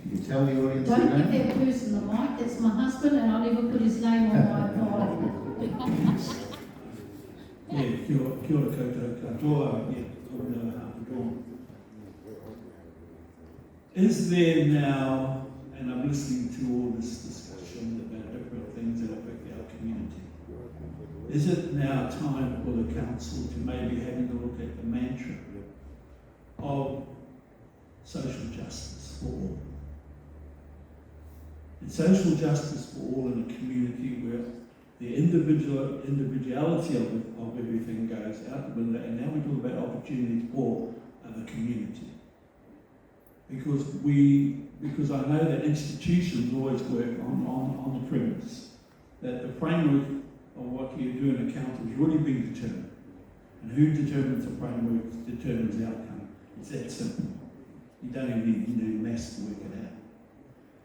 you could tell the audience your
Don't give
name.
that person the mic, that's my husband, and I'll never put his name on my file.
Yeah, kia ora koutou katoa, Dawn. Is there now, and I'm listening to all this discussion about different things that affect our community, is it now time for the council to maybe having a look at the mantra of social justice for all? And social justice for all in a community where the individuality of everything goes out the window, and now we talk about opportunities for the community. Because I know that institutions always work on the premise that the framework of what you do in a council is really being determined. And who determines the framework determines the outcome. It's that simple. You don't even need to do maths to work it out.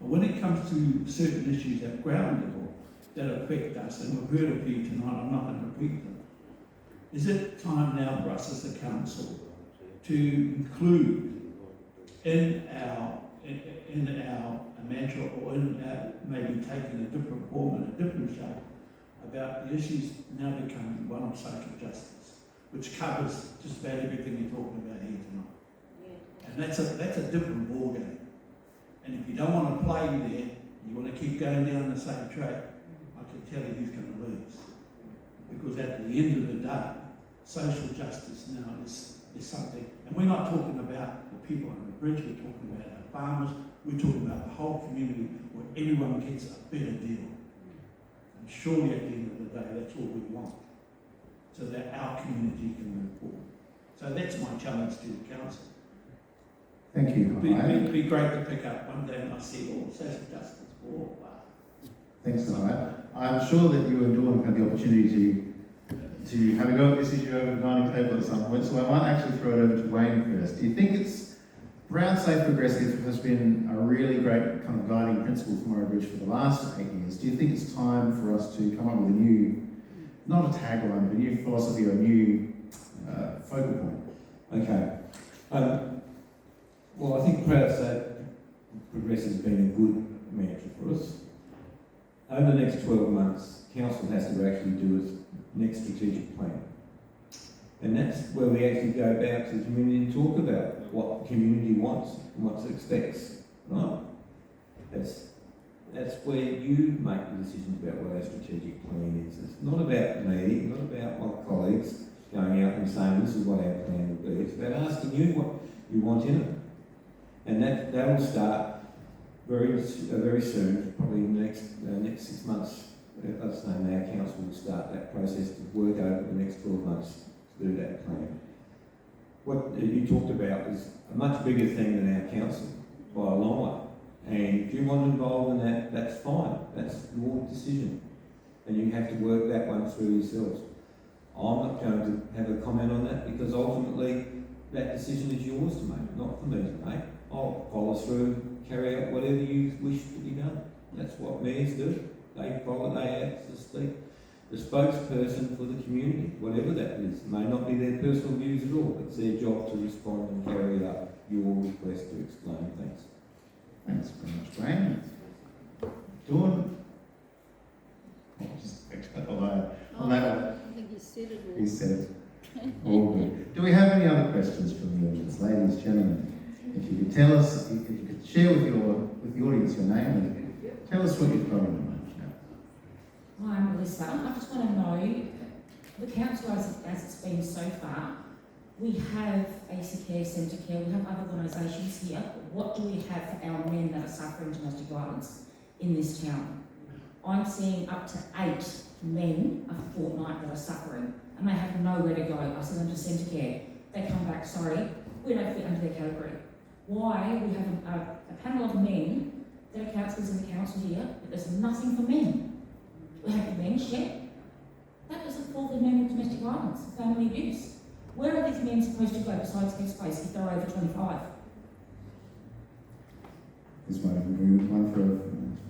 But when it comes to certain issues at ground level that affect us, and we've heard of you tonight, I'm not going to repeat them, is it time now for us as a council to include in our mantra, or in our, maybe taking a different form and a different shape, about the issues now becoming one of social justice, which covers just about everything you're talking about here tonight. Yeah. And that's a different ballgame. And if you don't want to play there, you want to keep going down the same track, I can tell you he's going to lose. Because at the end of the day, social justice now is something, and we're not talking about the people on the bridge, we're talking about our farmers, we're talking about the whole community where everyone gets a better deal. And surely at the end of the day, that's all we want, so that our community can move forward. So that's my challenge to the council.
Thank you.
It'd be great to pick up one day and I see, oh, social justice, oh, wow.
Thanks, Nigel. I'm sure that you and Dawn have had the opportunity to have a go at this issue over the dining table at some point, so I might actually throw it over to Wayne first. Do you think it's Brown Safe Progressive has been a really great kind of guiding principle for Mayoral Bridge for the last 8 years? Do you think it's time for us to come up with a new, not a tagline, but a new philosophy or a new focal point?
Okay. Well, I think Proud Safe Progressive has been a good mantra for us. Over the next 12 months, Council has to actually do its next strategic plan. And that's where we actually go back to the community and talk about what the community wants and what it expects, right? That's where you make the decisions about what our strategic plan is. It's not about me, not about my colleagues going out and saying this is what our plan will be. It's about asking you what you want in it. And that will start very soon, probably in the next 6 months. Us saying our council will start that process to work over the next 12 months to do that plan. What you talked about is a much bigger thing than our council by a long way. And if you want involved in that, that's fine. That's your decision. And you have to work that one through yourselves. I'm not going to have a comment on that because ultimately that decision is yours to make, not for me to make. I'll follow through, carry out whatever you wish to be done. That's what mayors do. They follow, they act as the spokesperson for the community, whatever that is. It may not be their personal views at all, but it's their job to respond and carry out your request to explain things.
Thanks very much, Wayne. Dawn? Just on that one.
I think you said it all.
He said it. All good. Do we have any other questions from the audience? Ladies, gentlemen, if you could tell us, if you could share with the audience your name and tell us what you've got in mind.
Hi, I'm Melissa. I just want to know, the council as it's been so far, we have AC Care, Centre Care, we have other organisations here. What do we have for our men that are suffering domestic violence in this town? I'm seeing up to 8 men a fortnight that are suffering and they have nowhere to go. I send them to Centre Care. They come back, sorry, we don't fit under their category. Why? We have a panel of men that are councillors in the council here, but there's nothing for men. We have the men's shed. That doesn't fall with men with domestic violence, family abuse. Where are these men supposed to go besides Headspace if they're over 25?
This might even be one for a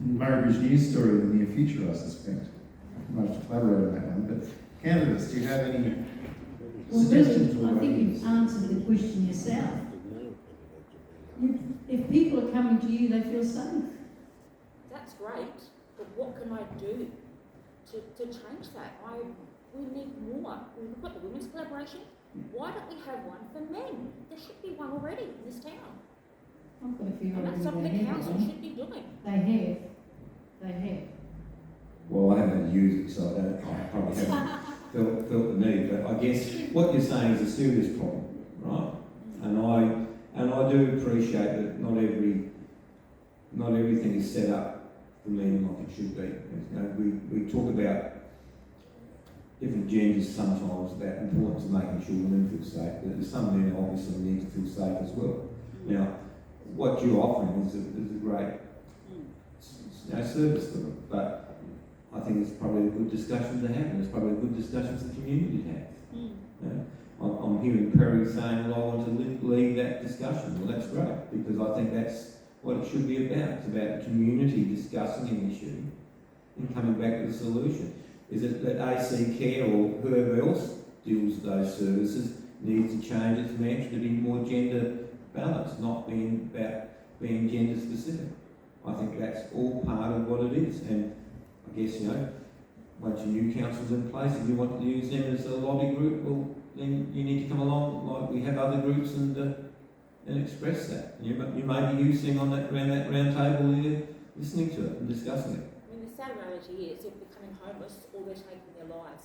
Mayoral Bridge news story in the near future, I suspect. I might have to collaborate on that one. But candidates, do you have any suggestions?
Really, I think you've answered the question yourself. If people are coming to you, they feel safe.
That's great, but what can I do to change that? We need more. We've got the women's collaboration. Why don't we have one for men? There should be one already in this town.
I've got a few
And that's something the council should be doing.
They have.
Well, I haven't used it, so I probably haven't felt the need. But I guess what you're saying is a serious problem, right? And I do appreciate that not everything is set up for men like it should be. You know, we talk about different genders sometimes about the importance of making sure women feel safe, but there's some men obviously need to feel safe as well. Now, what you're offering is a great service for them, but I think it's probably a good discussion to have, and it's probably a good discussion for the community to have. You know, I'm hearing Peri saying, well, I want to lead that discussion. Well, that's great, because I think that's what it should be about. It's about the community discussing an issue and coming back with a solution. Is it that AC Care or whoever else deals with those services needs to change its mantra to be more gender balanced, not being about being gender specific? I think that's all part of what it is. And I guess, you know, once your new council's in place, if you want to use them as a lobby group, well, then you need to come along like we have other groups and express that. You may be you sitting on that round table there, listening to it and discussing it.
I mean, there's sad reality is they're becoming homeless or they're taking their lives,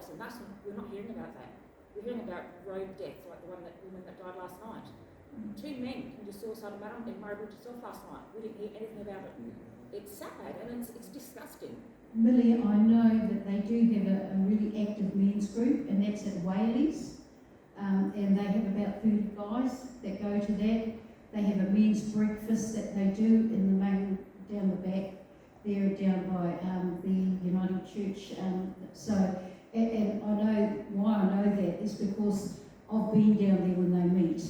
and that's we're not hearing about that. We're hearing about road death, like the woman that died last night. 2 men committed suicide in Mayoral itself last night. We didn't hear anything about it. It's sad and it's disgusting.
Millie, I know that they do have a really active men's group, and that's at Whaley's. And they have about 30 guys that go to that. They have a men's breakfast that they do in the main, down the back, there down by the United Church. And I know why I know that is because I've been down there when they meet.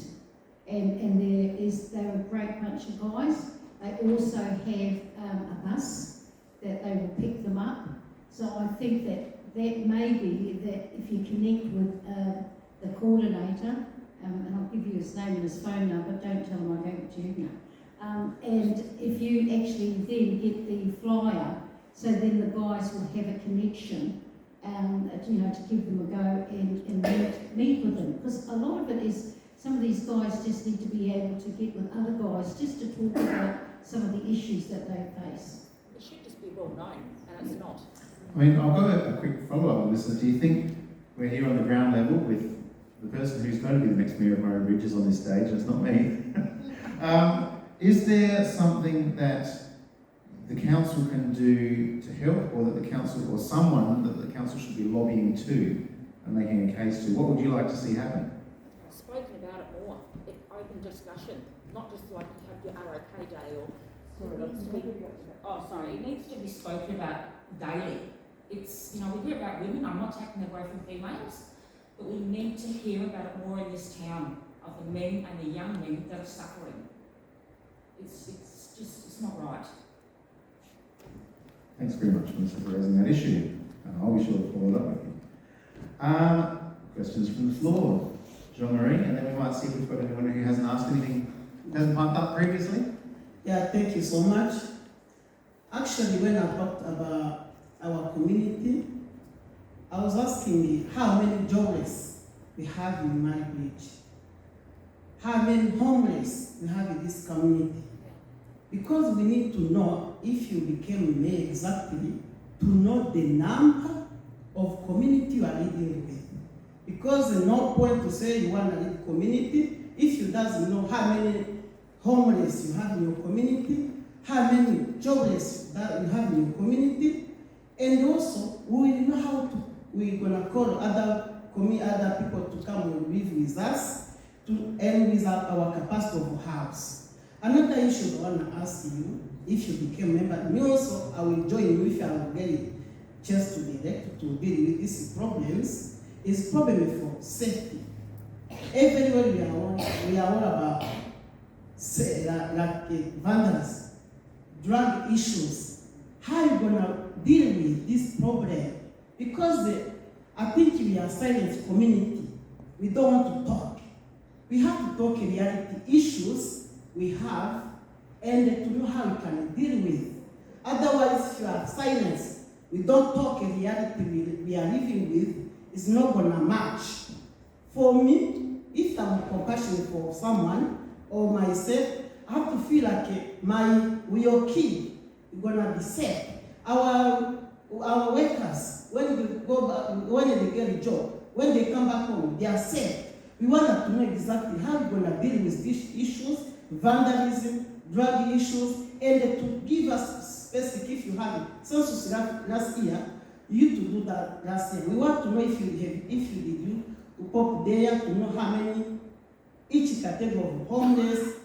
And they're a great bunch of guys. They also have a bus that they will pick them up. So I think that may be that if you connect with the coordinator, and I'll give you his name and his phone number, don't tell him I gave it to you now. And if you actually then get the flyer, so then the guys will have a connection, to give them a go and meet with them. Because a lot of it is, some of these guys just need to be able to get with other guys just to talk about some of the issues that they face.
It should just be well known, and it's not.
I mean, I've got a quick follow-up on this. Do you think we're here on the ground level with the person who's going to be the next Mayor of Mayoral Bridge is on this stage, and it's not me? Is there something that the council can do to help, or that the council, or someone that the council should be lobbying to and making a case to? What would you like to see happen?
Spoken about it more, open discussion, not just like you have your ROK day or.
It needs to be spoken about daily. It's, we hear about women, I'm not taking away from females, but we need to hear about it more in this town, of the men and the young men that are suffering. It's not right.
Thanks very much, Melissa, for raising that issue, and I'll be sure to follow it up with you. Questions from the floor? Jean-Marie, and then we might see if we've got anyone who hasn't asked anything, hasn't pumped up previously.
Yeah, thank you so much. Actually, when I talked about our community, I was asking how many jobless we have in my village, how many homeless we have in this community. Because we need to know, if you became mayor exactly, to know the number of community you are leading with. Because there's no point to say you want to lead community if you doesn't know how many homeless you have in your community, how many jobless that you have in your community, and also we will know how to, we're gonna call other people to come and live with us to end with our capacity of house. Another issue I want to ask you, if you became a member, me also, I will join you if I will get a chance to be elected to deal with these problems, is problem for safety. Everywhere we are all about vandals, drug issues. How are you going to deal with this problem? Because I think we are a silent community. We don't want to talk. We have to talk reality issues we have and to know how we can deal with. Otherwise, if you are silent, we don't talk in reality we are living with, it's not going to match. For me, if I'm compassionate for someone or myself, I have to feel like we are kid is going to be safe. Our workers, when they go back, when they get a job, when they come back home, they are safe. We want to know exactly how we're going to deal with these issues, vandalism, drug issues, and to give us specific, if you have it. Census last year, you used to do that last year. We want to know if you pop there to know how many, each category of homeless,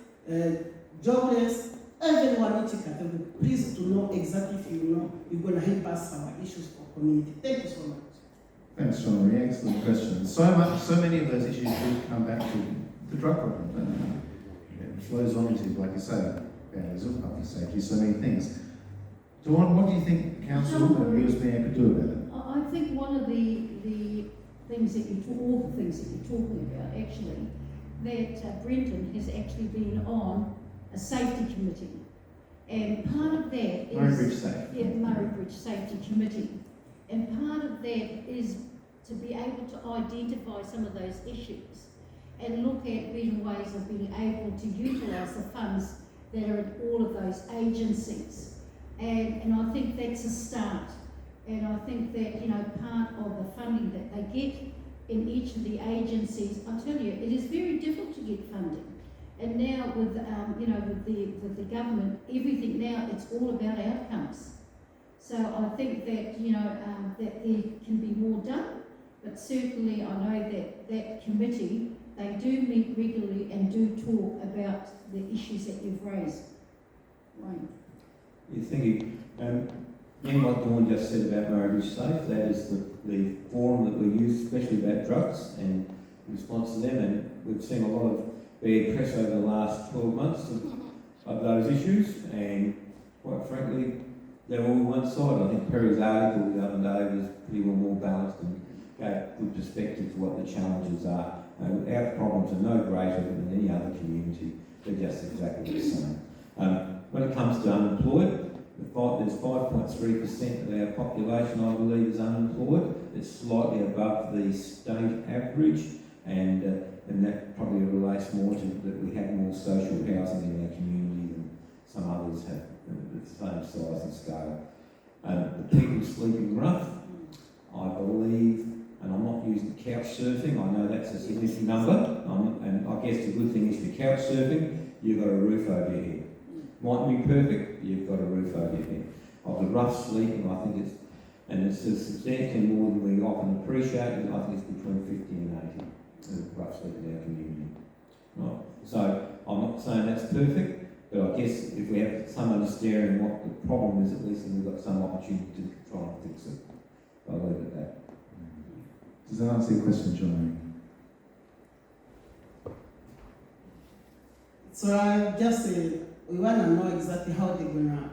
jobless, everyone each category. Please to know exactly if you know you're going to help us our issues for community. Thank you so much.
Thanks, Jean-Marie. Excellent question. So many of those issues do come back to the drug problem, and it flows on into, like you say, vandalism, public safety, so many things. Dawn, what do you think the council and you as mayor could do about it?
I think one of the things that all the things that you're talking about, actually, that Brenton has actually been on a safety committee, and part of that is Mayoral Bridge Safety Committee. And part of that is to be able to identify some of those issues and look at better ways of being able to utilise the funds that are in all of those agencies. And I think that's a start. And I think that, you know, part of the funding that they get in each of the agencies, I tell you, it is very difficult to get funding. And now with, you know, with the government, everything now, it's all about outcomes. So I think that, you know, that there can be more done, but certainly I know that that committee, they do meet regularly and do talk about the issues that you've raised. Wayne.
Yeah, thank you. And what Dawn just said about Marriage Safe, that is the forum that we use, especially about drugs and response to them. And we've seen a lot of bad press over the last 12 months of those issues, and quite frankly, they're all one side. I think Peri's article the other day was pretty well more balanced and gave good perspective to what the challenges are. Our problems are no greater than any other community. They're just exactly the same. When it comes to unemployed, there's 5.3% of our population, I believe, is unemployed. It's slightly above the state average, and that probably relates more to that we have more social housing in our community than some others have the same size and scale. The people sleeping rough, I believe, and I'm not using couch surfing, I know that's a significant number, and I guess the good thing is for couch surfing, you've got a roof over your head. Mightn't be perfect, but you've got a roof over your head. Of the rough sleeping, I think it's substantially more than we often appreciate, and I think it's between 50 and 80, the rough sleep in our community. Right. So I'm not saying that's perfect, but I guess if we have some understanding what the problem is, at least then we've got some opportunity to try and fix it. I'll leave it at that.
Does that answer your question, John?
So I just we want to know exactly how they're gonna,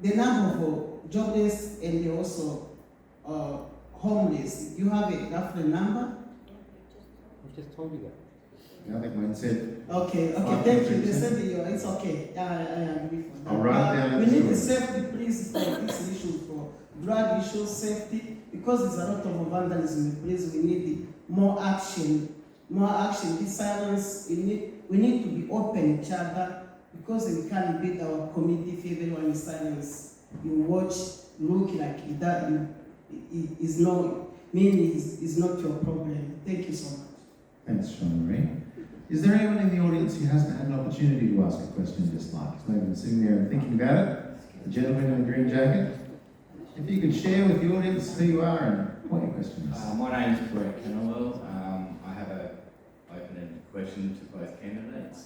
the number of jobless and also homeless. Do you have a roughly number?
I just told you that.
Yeah, I think Wayne said.
Okay, thank you. They said it's okay. I agree for that.
I'll write it down.
We need the safety, please, for this issue, for drug issues, safety, because there's a lot of vandalism in the place. We need more action. This silence, we need to be open each other, because we can't build our community if everyone is silent. You watch, look like that is not, meaning is not your problem. Thank you so much.
Thanks, Sean Marie. Is there anyone in the audience who hasn't had an opportunity to ask a question just like? Who's maybe been sitting there and thinking about it? The gentleman in the green jacket. If you could share with the audience who you are and what your question is.
My name is Brett Kennelwell. I have an open-ended question to both candidates.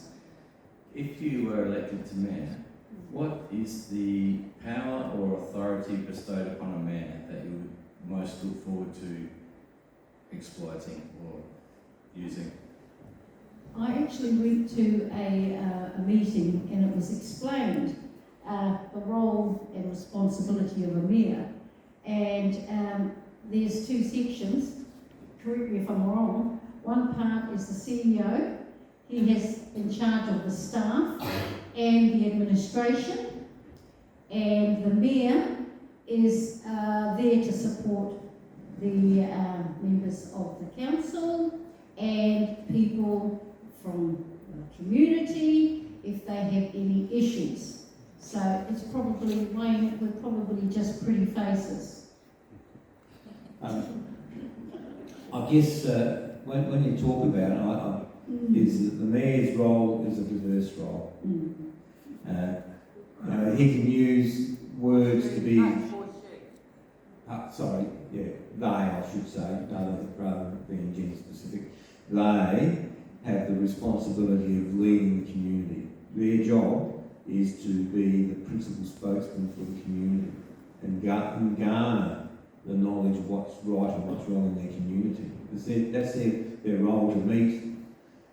If you were elected to mayor, what is the power or authority bestowed upon a mayor that you would most look forward to exploiting or using?
I actually went to a meeting and it was explained the role and responsibility of a mayor. And there's two sections, correct me if I'm wrong. One part is the CEO. He has in charge of the staff and the administration. And the mayor is there to support the members of the council and people from the community if they have any issues. So it's probably, Wayne, we're probably just pretty faces.
I guess when you talk about it, is that the mayor's role is a diverse role. He can use words to be... they, I should say, rather than being gender specific. They have the responsibility of leading the community. Their job is to be the principal spokesman for the community and garner the knowledge of what's right and what's wrong in their community. That's their role, to meet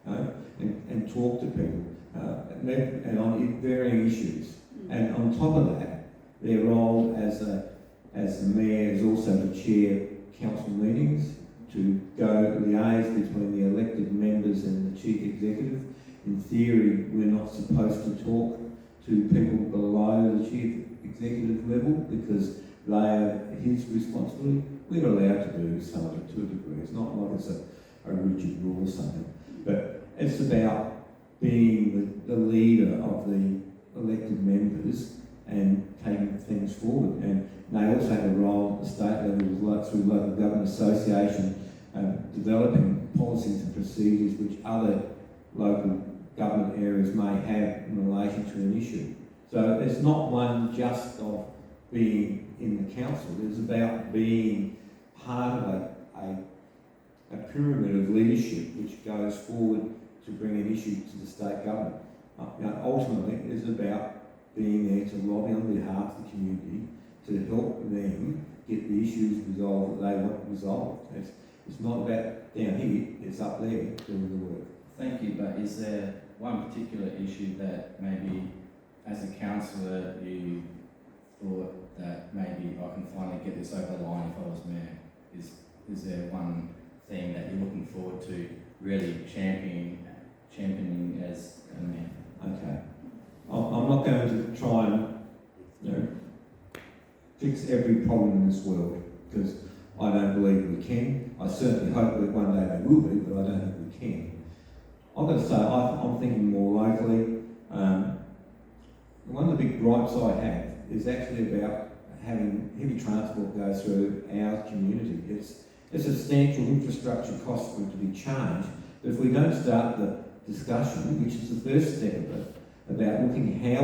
and talk to people and on varying issues. And on top of that, their role as the mayor is also to chair council meetings, to go liaise between the elected members and the chief executive. In theory, we're not supposed to talk to people below the chief executive level because they are his responsibility. We're allowed to do some of it to a degree. It's not like it's a rigid rule or something. But it's about being the leader of the elected members and taking things forward. And they also have a role at the state level through local government association, developing policies and procedures which other local government areas may have in relation to an issue. So it's not one just of being in the council, it's about being part of a pyramid of leadership which goes forward to bring an issue to the state government. Ultimately, it's about being there to lobby on behalf of the community to help them get the issues resolved that they want resolved. It's not about down here, it's up there doing the work.
Thank you, but is there one particular issue that maybe as a councillor you thought that maybe I can finally get this over the line if I was mayor? Is there one thing that you're looking forward to really championing as a mayor?
Okay. I'm not going to try and fix every problem in this world, because I don't believe we can. I certainly hope that one day they will be, but I don't think we can. I've got to say, I'm thinking more locally. One of the big gripes I have is actually about having heavy transport go through our community. It's a substantial infrastructure cost for it to be changed, but if we don't start the discussion, which is the first step of it, about looking how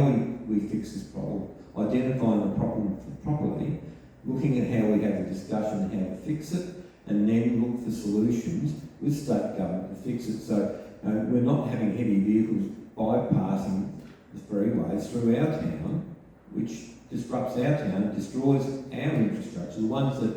we fix this problem, identifying the problem properly, looking at how we have a discussion on how to fix it, and then look for solutions with state government to fix it. So we're not having heavy vehicles bypassing the freeways through our town, which disrupts our town and destroys our infrastructure, the ones that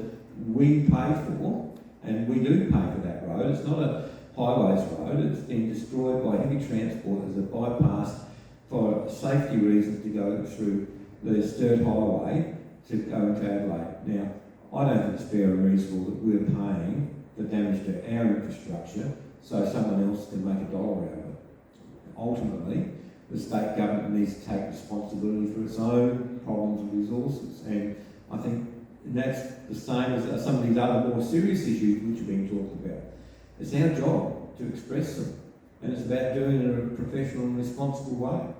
we pay for, and we do pay for that road. It's not a highways road, it's been destroyed by heavy transport as a bypass for safety reasons to go through the Sturt Highway to go into Adelaide. Now, I don't think it's fair and reasonable that we're paying the damage to our infrastructure so someone else can make a dollar out of it. Ultimately, the state government needs to take responsibility for its own problems and resources. And I think that's the same as some of these other more serious issues which are being talked about. It's our job to express them, and it's about doing it in a professional and responsible way.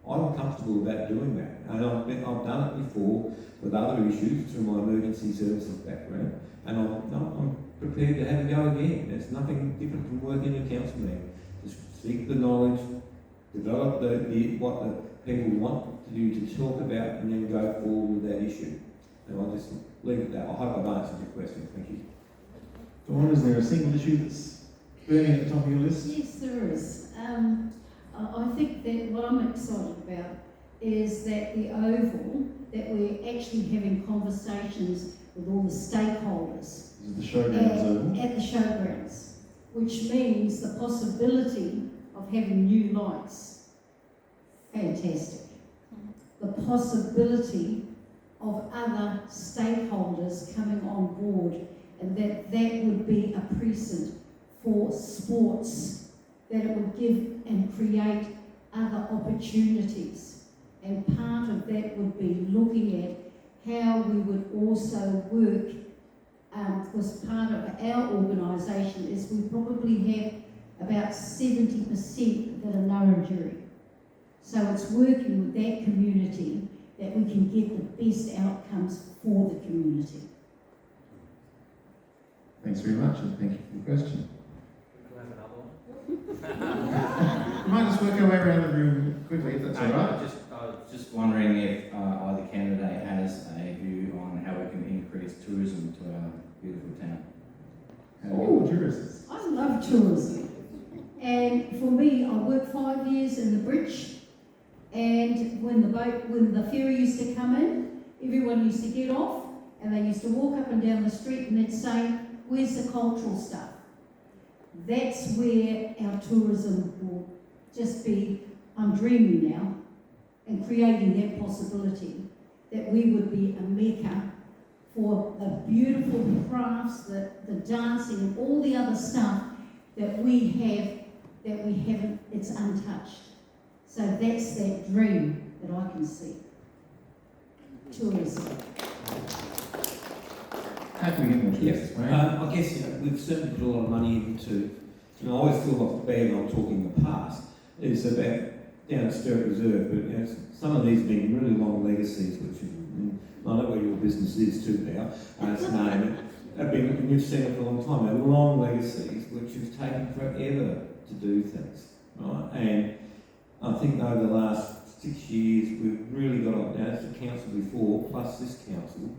I'm comfortable about doing that, and I've done it before with other issues through my emergency services background, and I'm prepared to have a go again. There's nothing different from working in a council meeting. Just seek the knowledge, develop what the people want you to talk about, and then go forward with that issue. And I'll just leave it at that. I hope I've answered your question. Thank you.
Dawn, is there a single issue that's burning at the top of your list?
Yes, there is. I think that what I'm excited about is that the Oval, that we're actually having conversations with all the stakeholders.
Is it the showgrounds Oval?
At the showgrounds, which means the possibility of having new lights. Fantastic. The possibility of other stakeholders coming on board, and that would be a precedent for sports, that it would give and create other opportunities. And part of that would be looking at how we would also work, because part of our organisation is we probably have about 70% that are no injury. So it's working with that community that we can get the best outcomes for the community.
Thanks very much, and thank you for the question.
Can I have another one?
We might just work our way around the room quickly, if that's all right.
I was just wondering if either candidate has a view on how we can increase tourism to our beautiful town.
Oh, tourists.
I love tourism. And for me, I worked 5 years in the bridge, and when the ferry used to come in, everyone used to get off, and they used to walk up and down the street and they'd say, "Where's the cultural stuff?" That's where our tourism will just be, I'm dreaming now, and creating that possibility that we would be a mecca for the beautiful crafts, the dancing, and all the other stuff that we haven't, it's untouched. So that's that dream that I can see. Tourism.
How can we get more tourists?
I guess we've certainly put a lot of money into, I always feel like bad when I'm talking in the past, is about down at Stirrup Reserve, but you know, some of these have been really long legacies, which is, I know where your business is too now, it's named. Have been, and you've seen it for a long time. They're long legacies which have taken forever to do things, right? And I think over the last 6 years, we've really got on. Now, it's the council before, plus this council,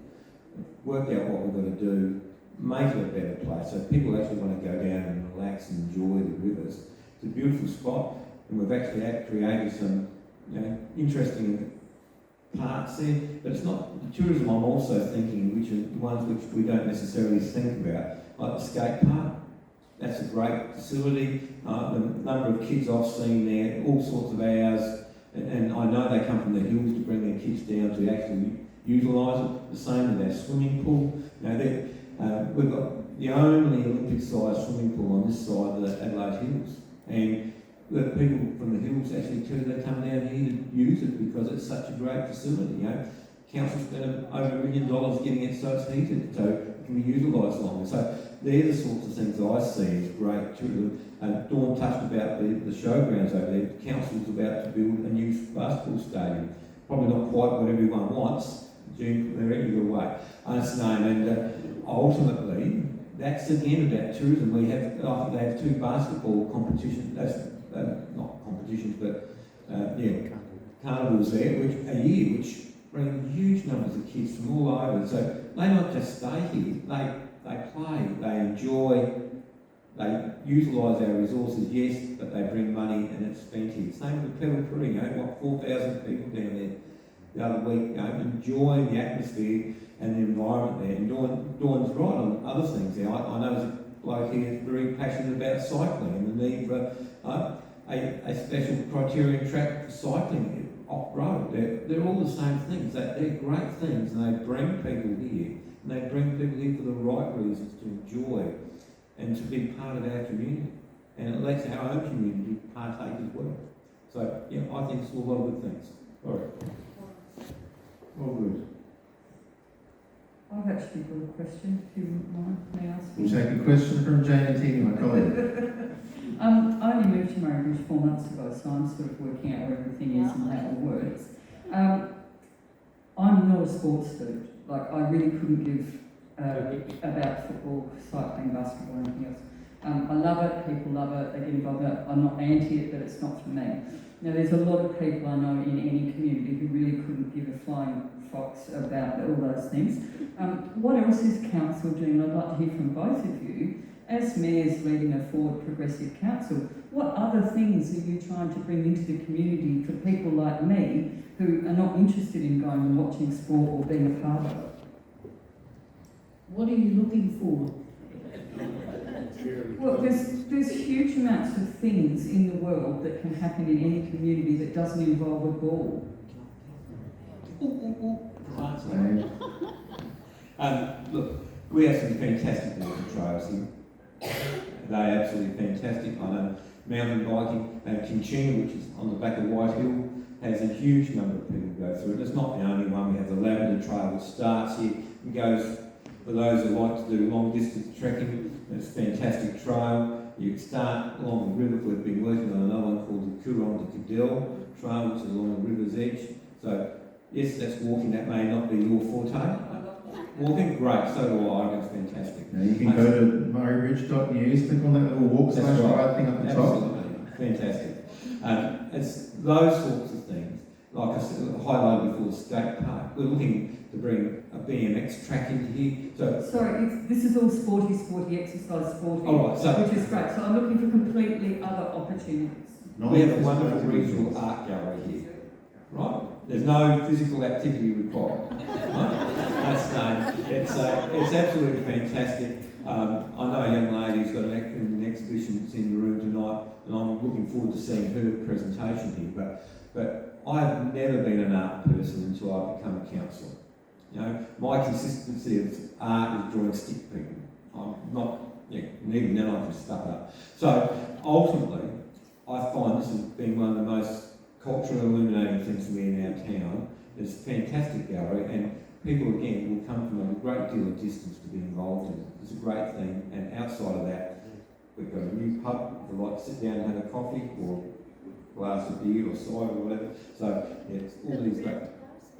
worked out what we've got to do, make it a better place. So people actually want to go down and relax and enjoy the rivers. It's a beautiful spot, and we've actually created some, you know, interesting parts there. But it's not the tourism. I'm also thinking, which are the ones which we don't necessarily think about, like the skate park. That's a great facility. The number of kids I've seen there, all sorts of hours, and I know they come from the hills to bring their kids down to actually utilise it. The same with our swimming pool. You know, we've got the only Olympic-sized swimming pool on this side of the Adelaide Hills, and the people from the hills actually too, they come down here to use it because it's such a great facility. You know, council spent over $1 million getting it so it's heated, so it can be utilised longer. So they're the sorts of things I see as great tourism. Dawn touched about the showgrounds over there. The council's about to build a new basketball stadium. Probably not quite what everyone wants. June, they're ready to go away. And ultimately, that's again about tourism. We have, I think they have 2 basketball competitions. Not competitions, but carnivals there, which bring huge numbers of kids from all over. So they not just stay here, they play, they enjoy, they utilise our resources, yes, but they bring money and it's spent here. Same with Peri, you know, 4,000 people down there the other week, you know, enjoying the atmosphere and the environment there. And Dawn's right on other things there. I know there's a bloke here very passionate about cycling and the need for a special criterion track for cycling off-road. They're all the same things. They're great things, and they bring people here. And they bring people here for the right reasons, to enjoy and to be part of our community. And it lets our own community partake as well. So, yeah, I think it's a lot of good things. All right. All good.
I've actually got a question, if you wouldn't mind me asking.
We'll take a question from Jane and Tina, my colleague.
I only moved to Mayoral 4 months ago, so I'm sort of working out where everything is and how it works. I'm not a sports dude. Like, I really couldn't give about football, cycling, basketball, or anything else. I love it, people love it, they get involved in it. I'm not anti it, but it's not for me. Now, there's a lot of people I know in any community who really couldn't give a flying fox about all those things. What else is council doing? I'd like to hear from both of you. As mayors leading a forward progressive council, what other things are you trying to bring into the community for people like me who are not interested in going and watching sport or being a part of it?
What are you looking for?
Well, there's huge amounts of things in the world that can happen in any community that doesn't involve a ball.
Look, we have some fantastic walking trails here. They're absolutely fantastic. I know mountain biking, Kinchina, which is on the back of White Hill, has a huge number of people go through it. It's not the only one. We have the Lavender Trail, which starts here and goes, for those who like to do long distance trekking, it's a fantastic trail. You start along the river. We've been working on another one called the Coorong to Cadell Trail, which is along the river's edge. So, yes, that's walking. That may not be your forte. Walking, great, so do I. It's fantastic.
Now you can go to murraybridge.news, click on that little walk / ride thing up the top.
Absolutely, fantastic. It's those sorts of things. Like I said, highlighted before, the skate park. We're looking to bring a BMX track into here. So,
sorry, this is all sporty, exercise sporty, which is great. So I'm looking for completely other opportunities.
We have a wonderful regional art gallery here, right? There's no physical activity required. Right? It's absolutely fantastic. I know a young lady who's got an exhibition that's in the room tonight, and I'm looking forward to seeing her presentation here. But I've never been an art person until I've become a councillor. You know, my consistency of art is drawing stick people. I'm not, and even then I'm just stuck up. So ultimately, I find this has been one of the most culturally illuminating things for me in our town. It's a fantastic gallery, and people again will come from a great deal of distance to be involved in it. It's a great thing, and outside of that, we've got a new pub. If you'd like to sit down and have a coffee or glass of beer or cider or whatever. So, yeah, it's all these great.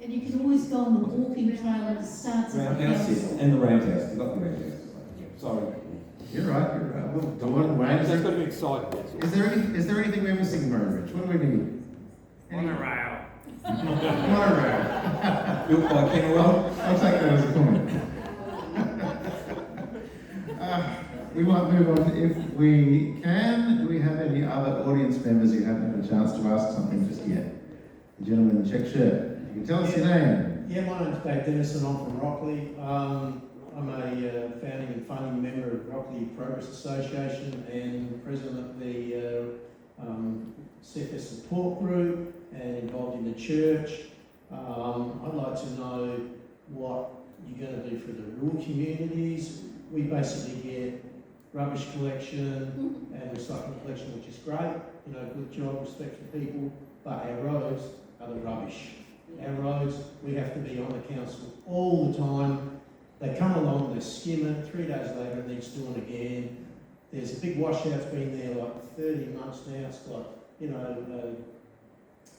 And you can always go on the walking trail that starts at the
Roundhouse, yes,
council.
and the roundhouse. You've got the roundhouse. Sorry.
You're right. Well, Dawn, Wayne,
That's got to be exciting.
is there anything we're missing in Murray? What do we need?
Monorail.
Monorail.
Built by Kenwell.
I'll take that as a comment. We might move on if we can. Do we have any other audience members who haven't had a chance to ask something just yet? The gentleman in the check shirt. You can tell us your name.
Yeah, my name's Dave Dennison. I'm from Rockley. I'm a founding and funding member of Rockley Progress Association and president of the CFS support group and involved in the church. I'd like to know what you're going to do for the rural communities. We basically get rubbish collection and recycling collection, which is great, you know, good job, respect for people, but our roads are the rubbish. Our roads, we have to be on the council all the time. They come along, they skim it, 3 days later it needs doing again. There's a big washout, it's been there like 30 months now, it's got, you know,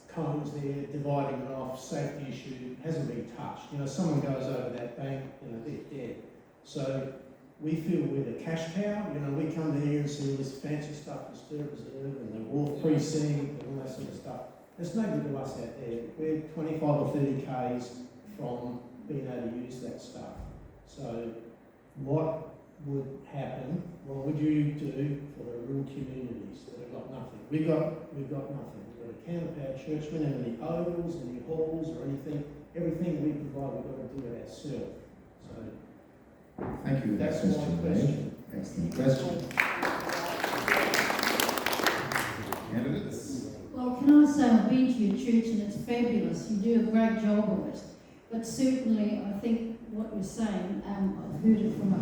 cones there, dividing it off, safety issue, hasn't been touched. You know, someone goes over that bank, you know, they're dead. So we feel we're the cash cow, you know, we come here and see all this fancy stuff, the Sturt Reserve and the Wharf Precinct and all that sort of stuff. There's no good to us out there. We're 25 or 30 k's from being able to use that stuff. So what would happen, what would you do for the rural communities that have got nothing? We've got nothing. We've got a counterpower church, we don't have any ovals, any halls or anything. Everything we provide, we've got to do it ourselves. So
Thank you for that
that's my question.
Excellent question. Candidates?
Well, can I say I've been to your church and it's fabulous. You do a great job of it. But certainly, I think what you're saying, I've heard it from a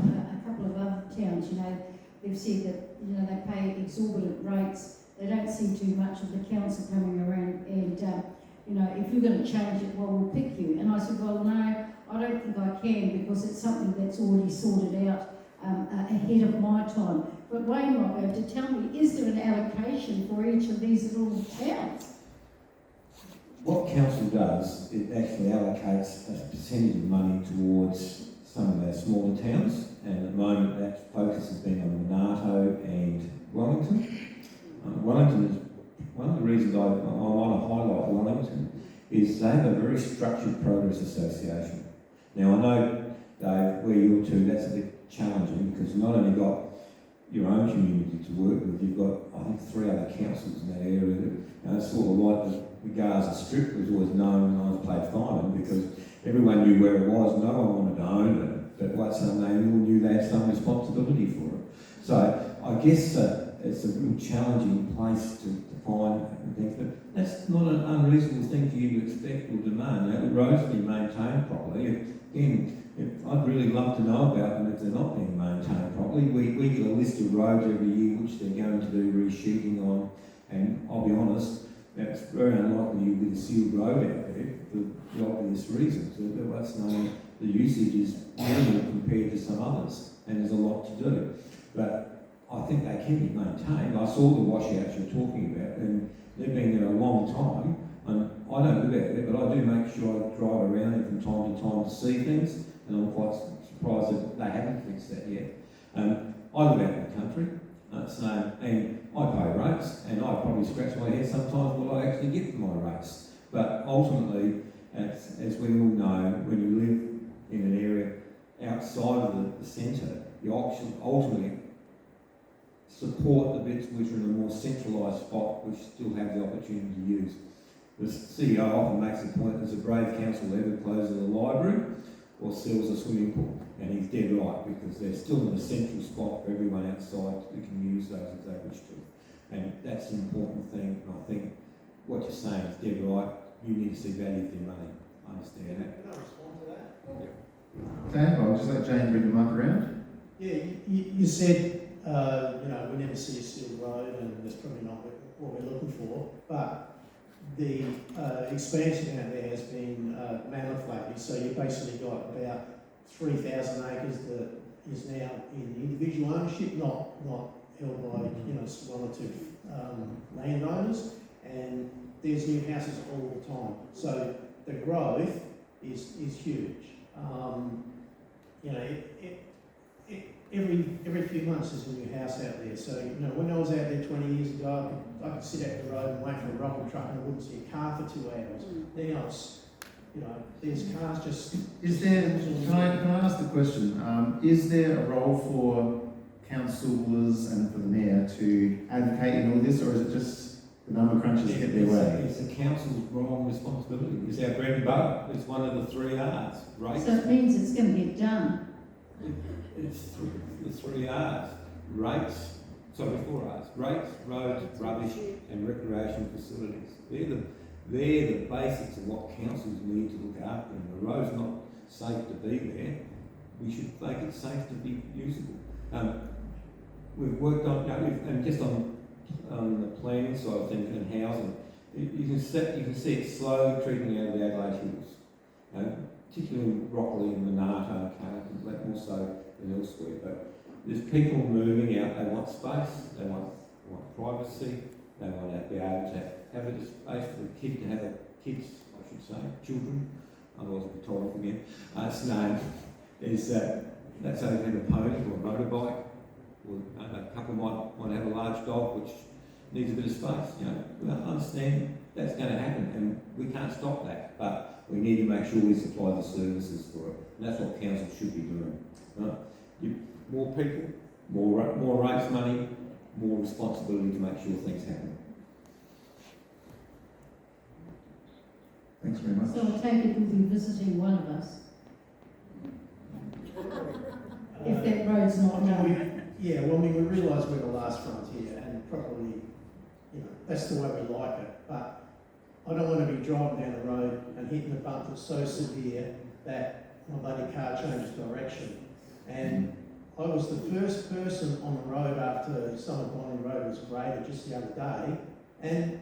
couple of other towns. You know, they've said that they pay exorbitant rates. They don't see too much of the council coming around, and if you're going to change it, well, we'll pick you. And I said, well, no, I don't think I can because it's something that's already sorted out ahead of my time. But Wayne might be able to tell me, is there an allocation for each of these little towns?
What council does, it actually allocates a percentage of money towards some of our smaller towns, and at the moment that focus has been on Monarto and Wellington. Wellington is one of the reasons I want to highlight Wellington is they have a very structured progress association. Now I know, Dave, where you're to, that's a bit challenging because you've not only got your own community to work with, you've got, I think, 3 other councils in that area that, sort of like the Gaza Strip was always known when I was played fireman because everyone knew where it was, no one wanted to own it, but like some they all knew they had some responsibility for it. So I guess it's a real challenging place to find things, but that's not an unreasonable thing for you to expect or demand. Now, the roads be maintained properly. Again, I'd really love to know about them if they're not being maintained properly. We get a list of roads every year which they're going to do re-sheeting on, and I'll be honest, that's very unlikely you get a sealed road out there for the obvious reasons. That's known, the usage is minimal compared to some others, and there's a lot to do. But I think they can be maintained. I saw the washouts you're talking about, and they've been there a long time. And I don't live out there, but I do make sure I drive around there from time to time to see things, and I'm quite surprised that they haven't fixed that yet. I live out in the country, and I pay rates, and I probably scratch my head sometimes what I actually get for my rates. But ultimately, as we all know, when you live in an area outside of the centre, you ultimately support the bits which are in a more centralised spot, which still have the opportunity to use. The CEO often makes the point there's a brave council ever closes a library or sells a swimming pool, and he's dead right because they're still in a central spot for everyone outside who can use those if they wish to. And that's an important thing, and I think what you're saying is dead right. You need to see value for your money. I understand that.
Can I respond to that?
Yeah.
Dave, I'll just let Jane bring the mic around.
Yeah, you said, we never see a sealed road and that's probably not what we're looking for, but the expansion out there has been mammoth lately, so you've basically got about 3,000 acres that is now in individual ownership, not held by 1 or 2 landowners, and there's new houses all the time. So the growth is huge. You know, every few months there's a new house out there. So, you know, when I was out there 20 years ago, I could sit out the road and wait for a rocket truck and I wouldn't see a car for 2 hours. Now it's, you know, there's cars just...
Is there, can I ask the question, is there a role for councillors and for the mayor to advocate in all this, or is it just the number crunchers get their way?
It's the council's role and responsibility. It's our bread and butter. It's one of the 3 R's, right?
So it means it's going to get done.
It's the 3 R's. 4 R's. Rates, roads, rubbish and recreation facilities. They're the basics of what councils need to look after. And the road's not safe to be there. We should make it safe to be usable. We've worked on, and just on the planning side of things and housing, you can see it slowly creeping out of the Adelaide Hills, particularly in Rockley and Monarto and Carlton, more so than elsewhere. But there's people moving out. They want space. They want privacy. They want to be able to have a space for the kid to have kids, I should say, children. Otherwise, I'll be told off again. That's how they have a pony or a motorbike. Or a couple might have a large dog which needs a bit of space. You know, we understand that's going to happen, and we can't stop that. But we need to make sure we supply the services for it, and that's what council should be doing. Right? More people, more rates money, more responsibility to make sure things happen.
Thanks very much.
So I take it you'll be visiting one of us. If that road's not done.
Yeah, well, I mean, we realise we're the last frontier, and probably, you know, that's the way we like it. But I don't want to be driving down the road and hitting a bump that's so severe that my bloody car changes direction. And I was the first person on the road after Summit Bonding Road was graded just the other day, and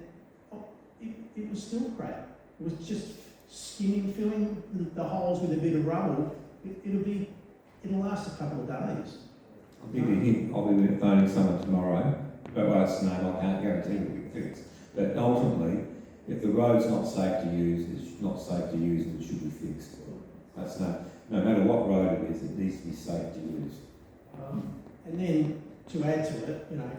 it was still crap. It was just skimming, filling the holes with a bit of rubble. It'll last a couple of days.
I'll give you a hint. I'll be phoning someone tomorrow. But by its name, I can't guarantee it will be fixed. But ultimately, if the road's not safe to use, it's not safe to use, and it should be fixed. That's no matter what road it is, it needs to be safe to use.
And then to add to it, you know,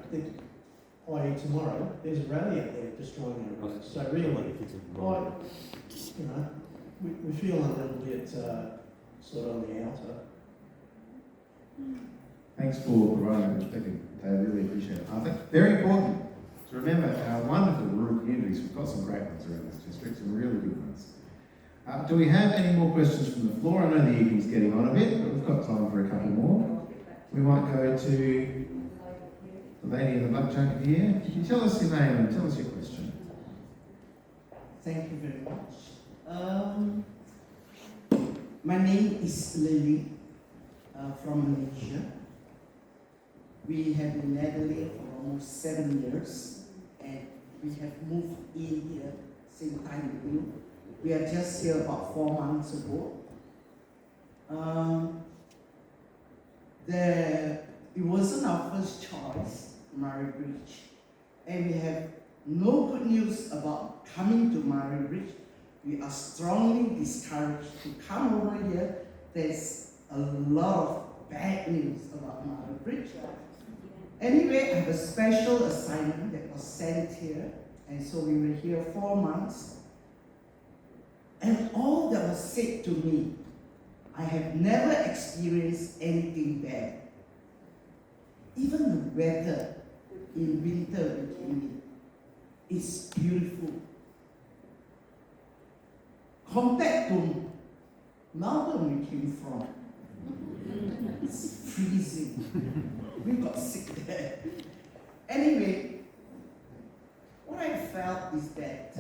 i.e. tomorrow, there's a rally out there destroying our roads. So really, you know, we're feeling a little bit sort of on the outer.
Thanks for providing that perspective, Dave. Really appreciate it. I think very important to remember our wonderful rural communities. We've got some great ones around this district, some really good ones. Do we have any more questions from the floor? I know the evening's getting on a bit, but we've got time for a couple more. We might go to the lady in the black jacket here. Can you tell us your name and tell us your question?
Thank you very much. My name is Lily from Malaysia. We have been in Adelaide for almost 7 years, and we have moved in here same time with you. We are just here about 4 months ago. It wasn't our first choice, Murray Bridge, and we have no good news about coming to Murray Bridge. We are strongly discouraged to come over here. There's a lot of bad news about Murray Bridge. Anyway, I have a special assignment that was sent here, and so we were here 4 months. And all that was said to me, I have never experienced anything bad. Even the weather in winter with me is beautiful. Compared to Melbourne we came from, it's freezing. We got sick there. Anyway, what I felt is that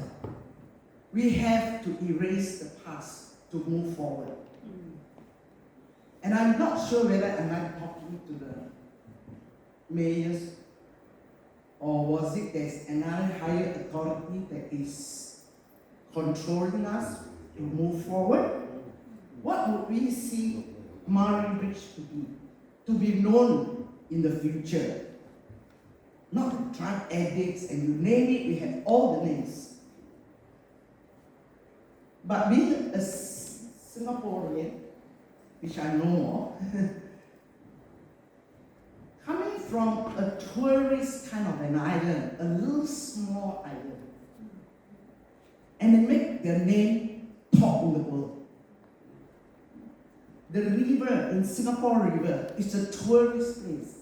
we have to erase the past to move forward. And I'm not sure whether I'm talking to the mayors, or was it there's another higher authority that is controlling us to move forward? What would we see Murray Bridge to be known in the future? not drug addicts, and you name it, we have all the names. But being a Singaporean, which I know more, coming from a tourist kind of an island, a little small island, and they make their name top in the world. The river in Singapore River is a tourist place.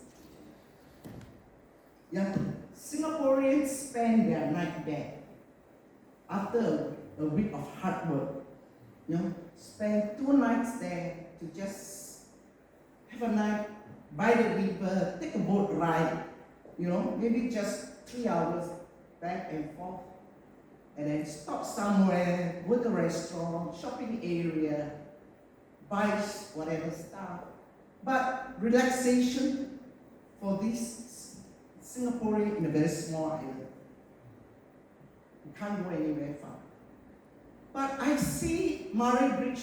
Yeah, Singaporeans spend their night there. After a week of hard work, spend 2 nights there to just have a night by the river, take a boat ride, maybe just 3 hours back and forth, and then stop somewhere, go to a restaurant, shopping area, buy whatever stuff. But relaxation for these Singaporeans in a very small island. You can't go anywhere far. But I see Murray Bridge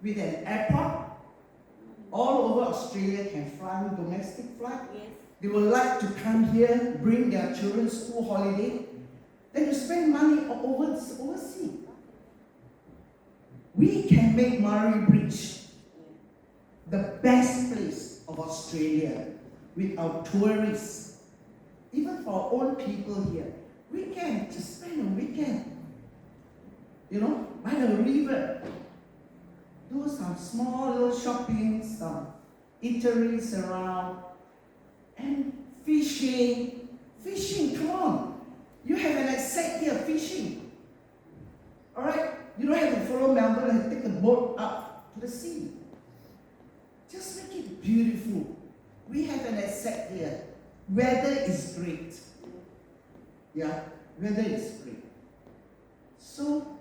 with an airport. All over Australia can fly domestic flight.
Yes.
They would like to come here, bring their children school holiday. Then you spend money overseas. We can make Murray Bridge the best place of Australia with our tourists. Even for our own people here. We can just spend a weekend, by the river. Do some small little shopping, some eateries around, and fishing. Fishing, come on. You have an asset here, fishing. All right? You don't have to follow Melbourne and take a boat up to the sea. Just make it beautiful. We have an asset here. Weather is great. Yeah, weather is great. So,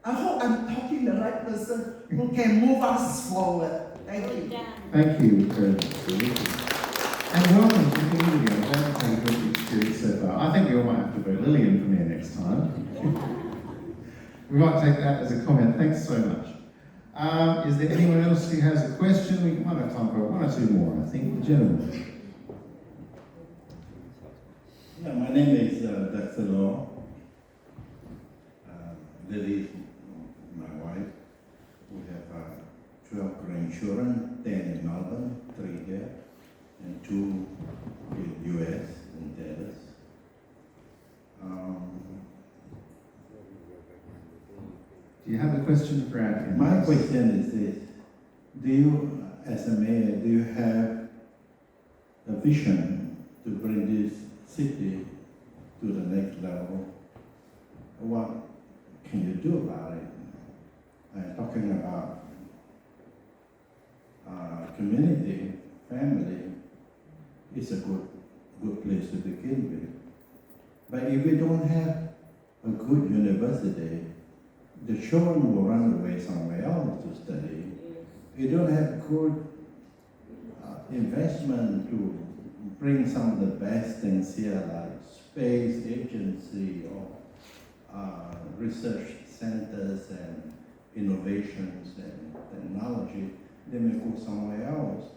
I hope I'm talking the right person who can move us forward. Thank you.
Thank you very much. And welcome to the community. I'm glad to have a good experience so far. I think we all might have to vote Lillian for mayor next time. We might take that as a comment. Thanks so much. Is there anyone else who has a question? We might have time for 1 or 2 more, I think. The gentleman.
Yeah, my name is Dr. Law. Lily is my wife. We have 12 grandchildren, 10 in Melbourne, 3 here, and 2 in US, in Dallas.
Do you have a question for our candidates?
My question is this. Do you, as a mayor, do you have a vision to bring this city to the next level? What can you do about it? I'm talking about community, family. It's a good place to begin with. But if we don't have a good university, the children will run away somewhere else to study. You don't have good investment to bring some of the best things here, like space agency or research centers and innovations and technology. They may go somewhere else.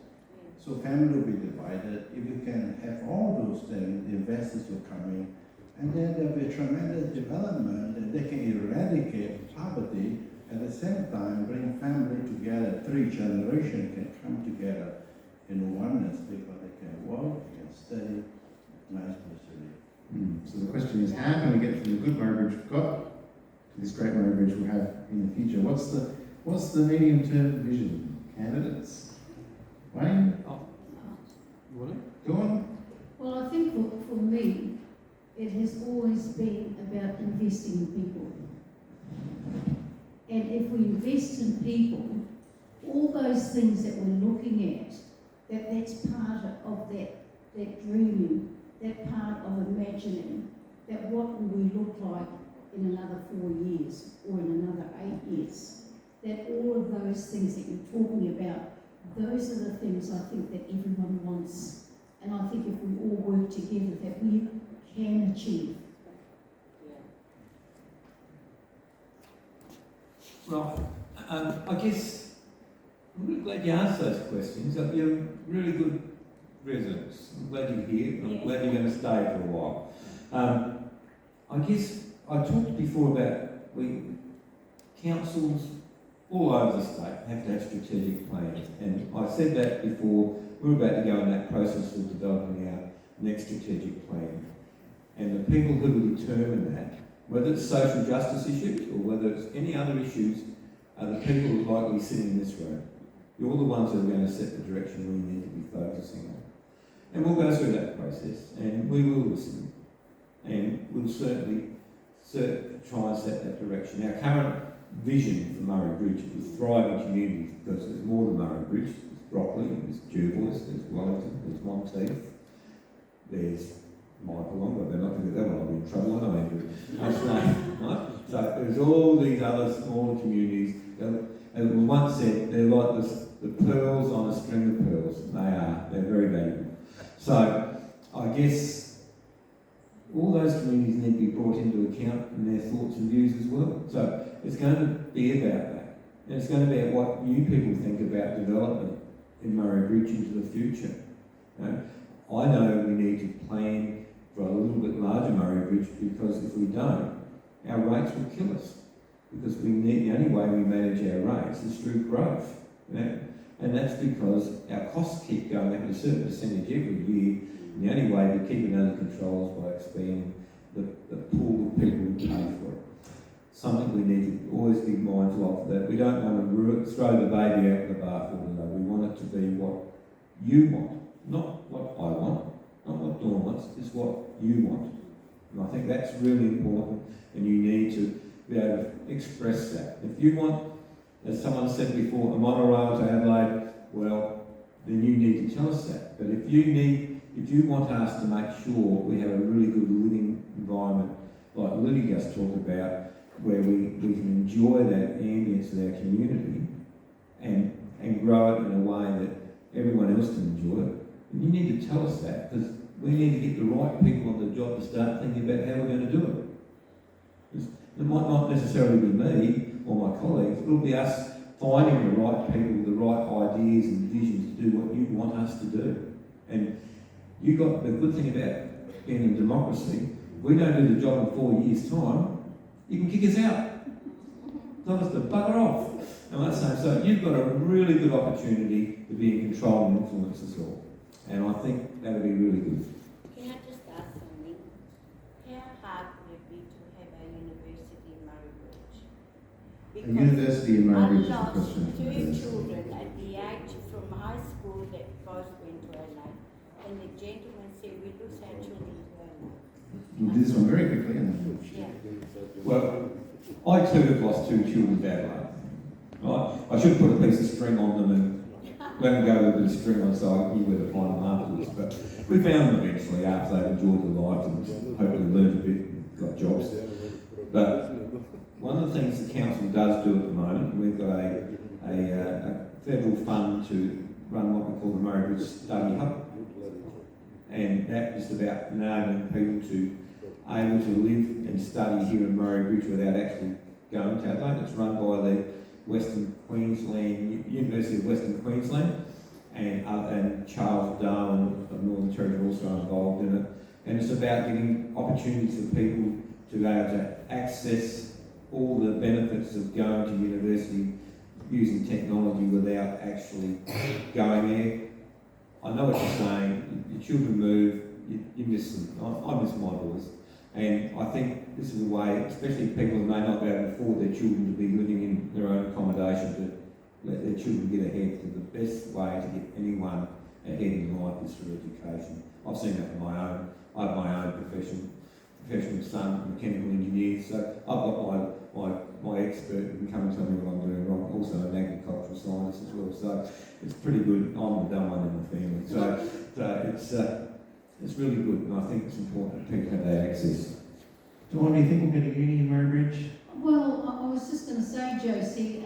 So family will be divided. If you can have all those things, investors will come in, and then there'll be a tremendous development, and they can eradicate poverty, at the same time bring family together. 3 generations can come together in oneness because they can work, they can study, nice place to live.
So the question is, how can we get from the good Murray Bridge we've got to this great Murray Bridge we'll have in the future? What's the medium-term vision, candidates? Wayne? Go on.
Well, I think for me, it has always been about investing in people. And if we invest in people, all those things that we're looking at, that's part of that dreaming, that part of imagining that what will we look like in another 4 years or in another 8 years. That all of those things that you're talking about, those are the things I think that everyone wants. And I think if we all work together, that we can achieve.
Well, I guess I'm really glad you asked those questions. You have really good residents. I'm glad you're here. I'm glad you're going to stay for a while. I guess I talked before about councils all over the state have to have strategic plans, and I said that before. We're about to go in that process of developing our next strategic plan, and the people who will determine that, whether it's social justice issues or whether it's any other issues, are the people who are likely sitting in this room. You're the ones that are going to set the direction we need to be focusing on. And we'll go through that process, and we will listen, and we'll certainly try and set that direction. Our current vision for Murray Bridge is thriving communities, because there's more than Murray Bridge. There's Brockley, there's Jervois, there's Wellington, there's Monteith, there's Michael, but they're not going to get that one, I'll be in trouble, I know, that's right? So there's all these other smaller communities, and it was once said, they're like the pearls on a string of pearls. They're very valuable. So I guess all those communities need to be brought into account in their thoughts and views as well. So it's going to be about that. And it's going to be about what you people think about development in Murray Bridge into the future. I know we need to plan for a little bit larger Murray Bridge, because if we don't, our rates will kill us. Because the only way we manage our rates is through growth. And that's because our costs keep going up a certain percentage every year, and the only way we keep it under control is by expanding the pool of people who pay for it. Something we need to always be mindful of, that we don't want to throw the baby out with the bathwater. We want it to be what you want, not what I want, not what Dawn wants, it's what you want. And I think that's really important, and you need to be able to express that. If you want, as someone said before, a monorail to Adelaide, well, then you need to tell us that. But if you want us to make sure we have a really good living environment, like Lily just talked about, where we can enjoy that ambience of our community and grow it in a way that everyone else can enjoy it, then you need to tell us that, because we need to get the right people on the job to start thinking about how we're going to do it. It might not necessarily be me or my colleagues, it'll be us finding the right people, the right ideas and visions to do what you want us to do. And you got the good thing about being in democracy, if we don't do the job in 4 years' time, you can kick us out. Tell us to bugger off. And that's saying, so you've got a really good opportunity to be in control and influence us all. And I think that'll be really good.
Can I just ask something? How hard would it be to have a university in Murray Bridge?
A university in Murray Bridge is a
I've lost
question.
2 children at the age from high school that both went to Adelaide, and the gentleman said we lose our children to Adelaide.
We'll do this one very quickly.
Yeah.
Well, I too have lost 2 children to Adelaide. Right? I should have put a piece of string on them and let them go with a bit of string on so I knew where to find them afterwards. But we found them eventually after they've enjoyed their lives and hopefully learned a bit and got jobs. But one of the things the council does do at the moment, we've got a federal fund to run what we call the Murray Bridge Study Hub. And that is about enabling people to able to live and study here in Murray Bridge without actually going to Adelaide. It's run by the University of Western Queensland, and Charles Darwin of Northern Territory also involved in it. And it's about giving opportunities for people to be able to access all the benefits of going to university using technology without actually going there. I know what you're saying, your children move, you miss them. I miss my boys. And I think this is a way, especially people who may not be able to afford their children to be living in their own accommodation, to let their children get ahead. So the best way to get anyone ahead in life is through education. I've seen that on my own. I have my own professional son, mechanical engineer, so I've got my expert who can come and tell me what I'm doing wrong, also an agricultural scientist as well. So it's pretty good. I'm the dumb one in the family. So it's really good, and I think it's important that people have that access.
Dawn, do you think we'll get a uni in Murray Bridge?
Well, I was just going to say, Josie,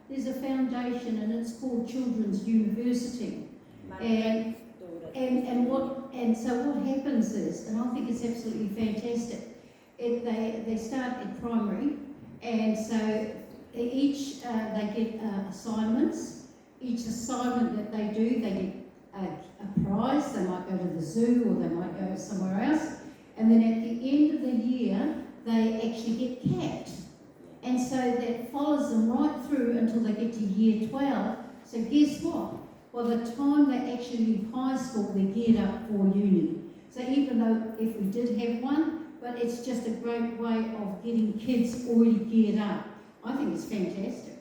there's a foundation and it's called Children's University. And so what happens is, and I think it's absolutely fantastic, they start at primary, and so each they get assignments. Each assignment that they do, they get a prize, they might go to the zoo or they might go somewhere else, and then at the end of the year they actually get capped. And so that follows them right through until they get to year 12. So guess what? By the time they actually leave high school, they're geared up for uni. So even though if we did have one, but it's just a great way of getting kids already geared up. I think it's fantastic.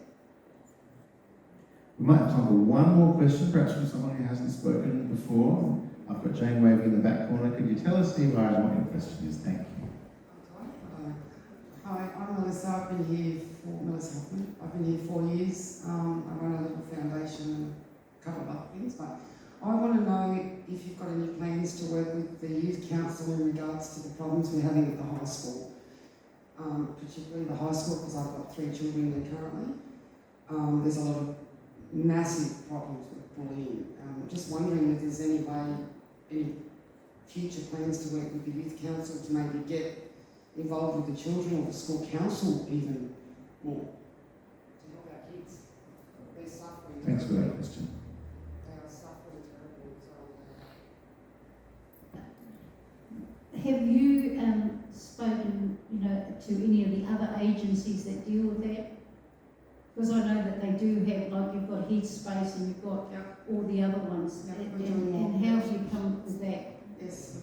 We might have time for one more question, perhaps from someone who hasn't spoken before. I've got Jane waving in the back corner. Could you tell us who you are and what your question is? Thank you.
Hi, I'm Melissa. I've been here Melissa Hoffman. I've been here 4 years. I run a little foundation and a couple of other things, but I want to know if you've got any plans to work with the youth council in regards to the problems we're having at the high school, particularly the high school, because I've got 3 children there currently. There's a lot of massive problems with bullying. Just wondering if there's any future plans to work with the youth council to maybe get involved with the children or the school council even more to help our kids. They're suffering.
Thanks for that question.
They are suffering terribly as well.
Have you spoken, to any of the other agencies that deal with that? Because I know that they do have, like you've got Headspace and you've got all the other ones. And how have you come up with that?
Yes,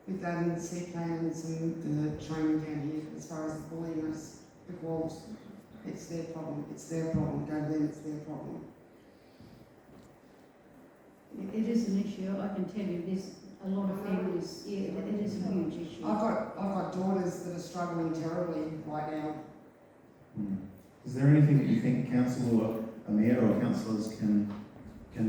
with that and the C plans and the training down here, as far as the bullying us, brick walls, it's their problem. It's their problem. Go to them, it's their problem.
It is an issue. I can tell you, there's a lot of families. Yeah, it is a huge issue.
I've got daughters that are struggling terribly right now.
Is there anything that you think council or a mayor or councillors can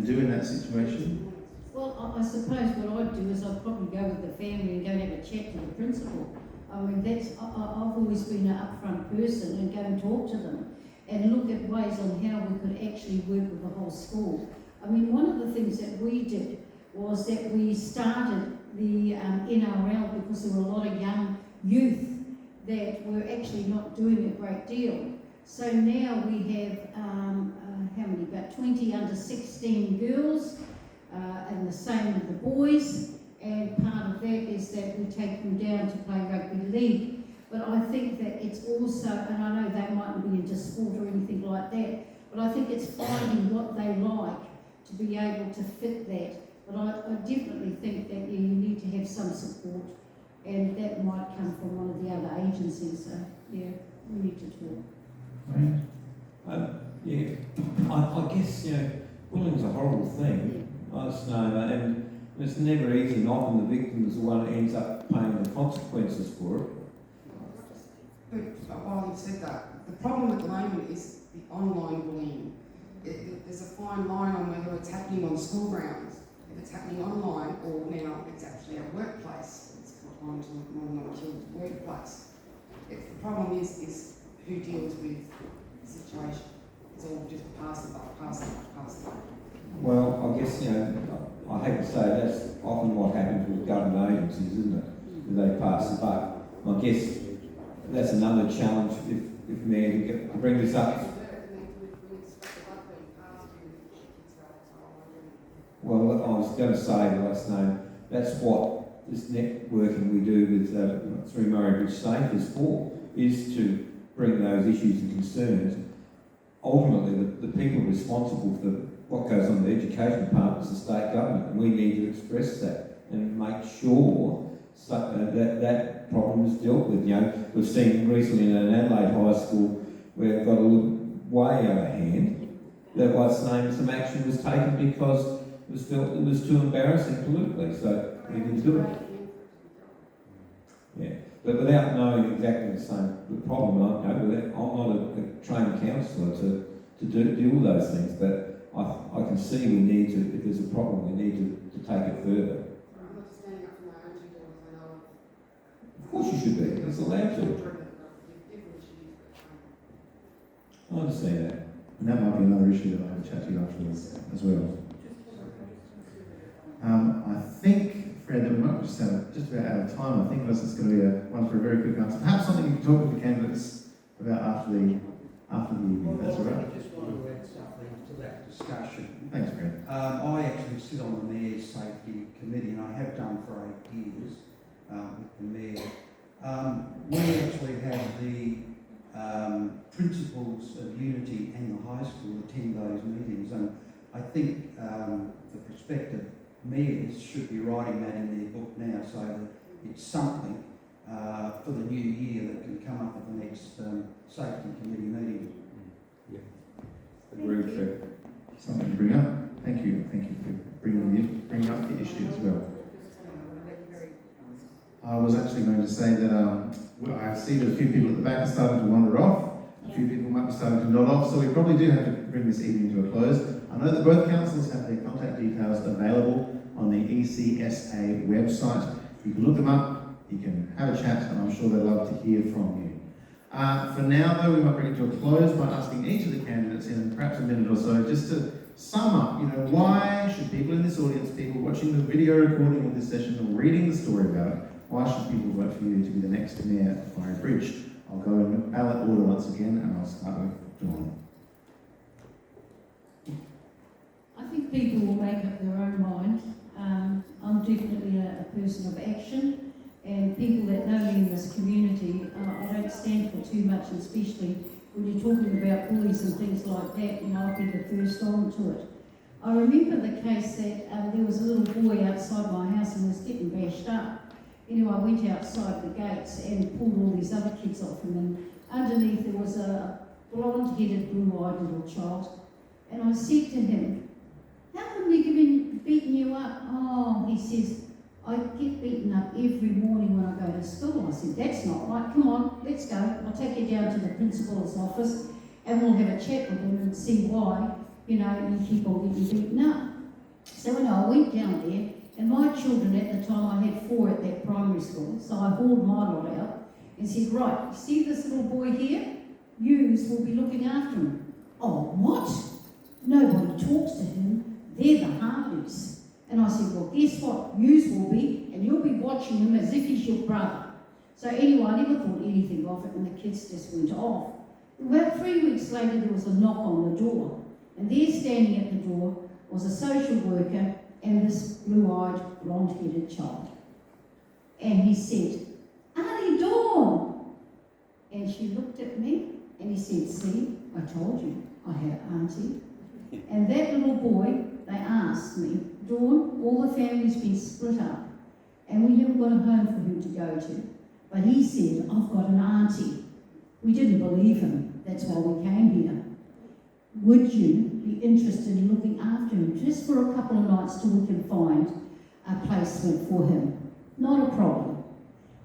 do in that situation?
Well, I suppose what I'd do is I'd probably go with the family and go and have a chat to the principal. I mean, I've always been an upfront person and go and talk to them and look at ways on how we could actually work with the whole school. I mean, one of the things that we did was that we started the NRL because there were a lot of young youth that were actually not doing a great deal. So now we have, how many, about 20 under 16 girls, and the same with the boys, and part of that is that we take them down to play rugby league. But I think that it's also, and I know they mightn't be into sport or anything like that, but I think it's finding what they like to be able to fit that. But I definitely think that you need to have some support, and that might come from one of the other agencies. So yeah, we need to talk.
I guess bullying's a horrible thing. I just know that, and it's never easy, and often the victim is the one that ends up paying the consequences for it.
But while you've said that, the problem at the moment is the online bullying. There's a fine line on whether it's happening on school grounds, if it's happening online, or now it's actually a workplace. It's got on to more than a child's workplace. The problem is who deals with the situation. It's all just pass it by.
Well, I guess, I hate to say that's often what happens with government agencies, isn't it? They pass the buck. I guess that's another challenge if Mayor to bring this up. Well, I was going to say last name, that's what this networking we do with through Murray Bridge Safe is for, is to bring those issues and concerns. Ultimately, the people responsible for what goes on in the education department is the state government, and we need to express that and make sure that problem is dealt with. We've seen recently in an Adelaide high school where it got a little way out of hand, that some action was taken because it was felt it was too embarrassing politically, so we didn't do it. Yeah, but without knowing exactly the problem, I'm not a trained counsellor to deal with those things, but I can see we need to, if there's a problem, we need to take it further.
I'm not standing up for my own two daughters, I know.
Of course you should be, it's allowed to. I understand that.
And that might be another issue that I'll chat to you afterwards as well. I think, Fred, that we might just about out of time. I think unless it's going to be one for a very quick answer. Perhaps something you can talk with the candidates about after the after the evening, if that's all right.
I just want to add something to that discussion.
Thanks, Brad.
I actually sit on the Mayor's Safety Committee, and I have done for 8 years with the Mayor. We actually have the principles of unity and the high school attend those meetings, and I think the prospective mayors should be writing that in their book now, so that it's something for the new year that can come up at the next safety committee meeting.
Yeah. Agree with that.
Something to bring up. Thank you for bringing up the issue as well. I was actually going to say that well, I see that a few people at the back are starting to wander off. A few people might be starting to nod off, so we probably do have to bring this evening to a close. I know that both councils have their contact details available on the ECSA website. You can look them up, you can have a chat, and I'm sure they'd love to hear from you. For now, though, we might bring it to a close by asking each of the candidates in perhaps a minute or so just to sum up, why should people in this audience, people watching the video recording of this session or reading the story about it, why should people vote for you to be the next mayor of Peri Bridge? I'll go in ballot order once again, and I'll start with Dawn.
I think people will make up their own mind. I'm definitely a person of action, and people that know me in this community, I don't stand for too much, especially when you're talking about bullies and things like that, I'll be the first on to it. I remember the case that there was a little boy outside my house and was getting bashed up. Anyway, I went outside the gates and pulled all these other kids off him, and underneath there was a blonde-headed, blue-eyed little child. And I said to him, "How come they're beating you up?" "Oh," he says, "I get beaten up every morning when I go to school." I said, "That's not right. Come on, let's go. I'll take you down to the principal's office and we'll have a chat with him and see why, you keep on getting beaten up." So I went down there, and my children at the time, I had 4 at that primary school, so I hauled my lot out and said, "Right, you see this little boy here? Yous will be looking after him." "Oh, what? Nobody talks to him. They're the Hardys." And I said, "Well, guess what? Yous will be, and you'll be watching him as if he's your brother." So anyway, I never thought anything of it, and the kids just went off. About 3 weeks later, there was a knock on the door, and there standing at the door was a social worker and this blue-eyed, blonde-headed child. And he said, "Auntie Dawn!" And she looked at me, and he said, "See, I told you I had auntie." And that little boy, they asked me, "Dawn, all the family's been split up, and we haven't got a home for him to go to." But he said, "I've got an auntie." We didn't believe him. That's why we came here. Would you be interested in looking after him just for a couple of nights till we can find a placement for him? Not a problem.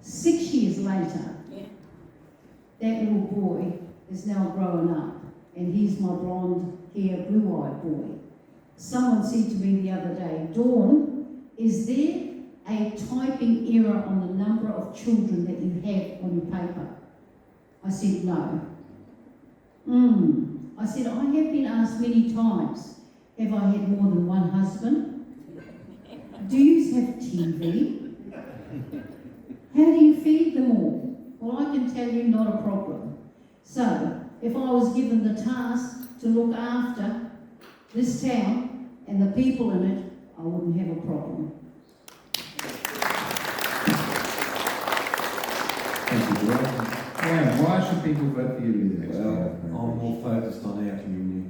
6 years later, that little boy is now grown up, and he's my blonde-haired, blue-eyed boy. Someone said to me the other day, "Dawn, is there a typing error on the number of children that you have on your paper?" I said, "No." I said, "I have been asked many times, have I had more than one husband? Do you have TV? How do you feed them all?" Well, I can tell you, not a problem. So, if I was given the task to look after this town and the people in it, I wouldn't have a problem.
Thank you, Joanne. Yeah, why should people vote for you to be the next mayor?
I'm more focused on our community,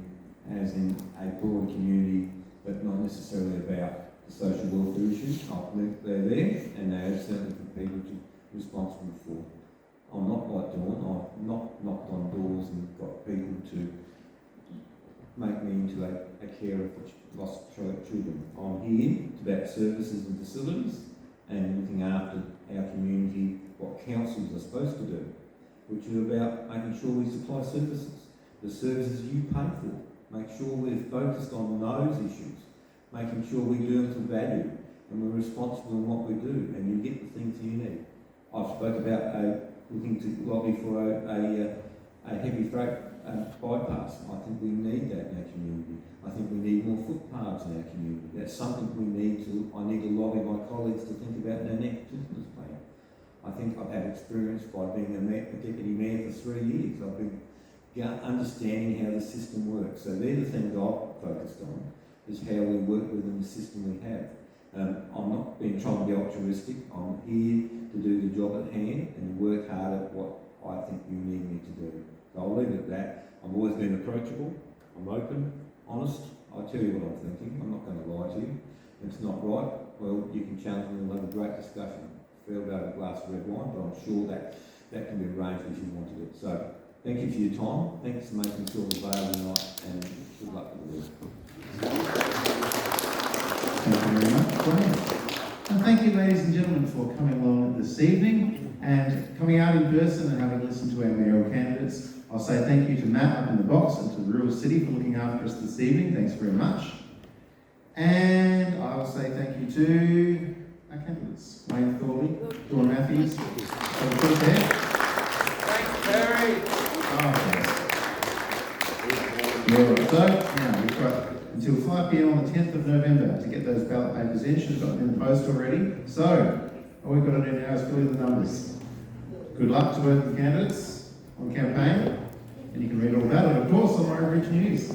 as in a broad community, but not necessarily about the social welfare issues. I believe they're there, and they are certainly for people to be responsible for. I'm not like Dawn. I've not knocked on doors and got people to make me into a carer for lost children. I'm here to back services and facilities and looking after our community, what councils are supposed to do, which are about making sure we supply services, the services you pay for. Make sure we're focused on those issues, making sure we do them for value and we're responsible in what we do, and you get the things you need. I've spoke about looking to lobby for a heavy freight bypass. I think we need that in our community. I think we need more footpaths in our community. That's something I need to lobby my colleagues to think about in our next business plan. I think I've had experience by being a deputy mayor for 3 years. I've been understanding how the system works. So they're the things I've focused on, is how we work within the system we have. I'm not being trying to be altruistic. I'm here to do the job at hand and work hard at what I think you need me to do. So I'll leave it at that. I've always been approachable. I'm open, honest. I tell you what I'm thinking. I'm not going to lie to you. If it's not right, well, you can challenge me and we'll have a great discussion. Feel about a glass of red wine, but I'm sure that can be arranged if you wanted it. So thank you for your time. Thanks for making sure the bail tonight, and good luck with the work.
Thank you very much, Graham. And thank you, ladies and gentlemen, for coming along this evening and coming out in person and having listened to our mayoral candidates. I'll say thank you to Matt up in the box and to the Rural City for looking after us this evening. Thanks very much. And I will say thank you to our candidates, Wayne Thorley, Dawn Matthews.
Thanks, Peri.
Yeah, so now we've got until 5 p.m. on the 10th of November to get those ballot papers in. Should have got them in the post already. So all we've got to do now is fill in the numbers. Good luck to working candidates on campaign, and you can read all that, and of course on Mayoral News.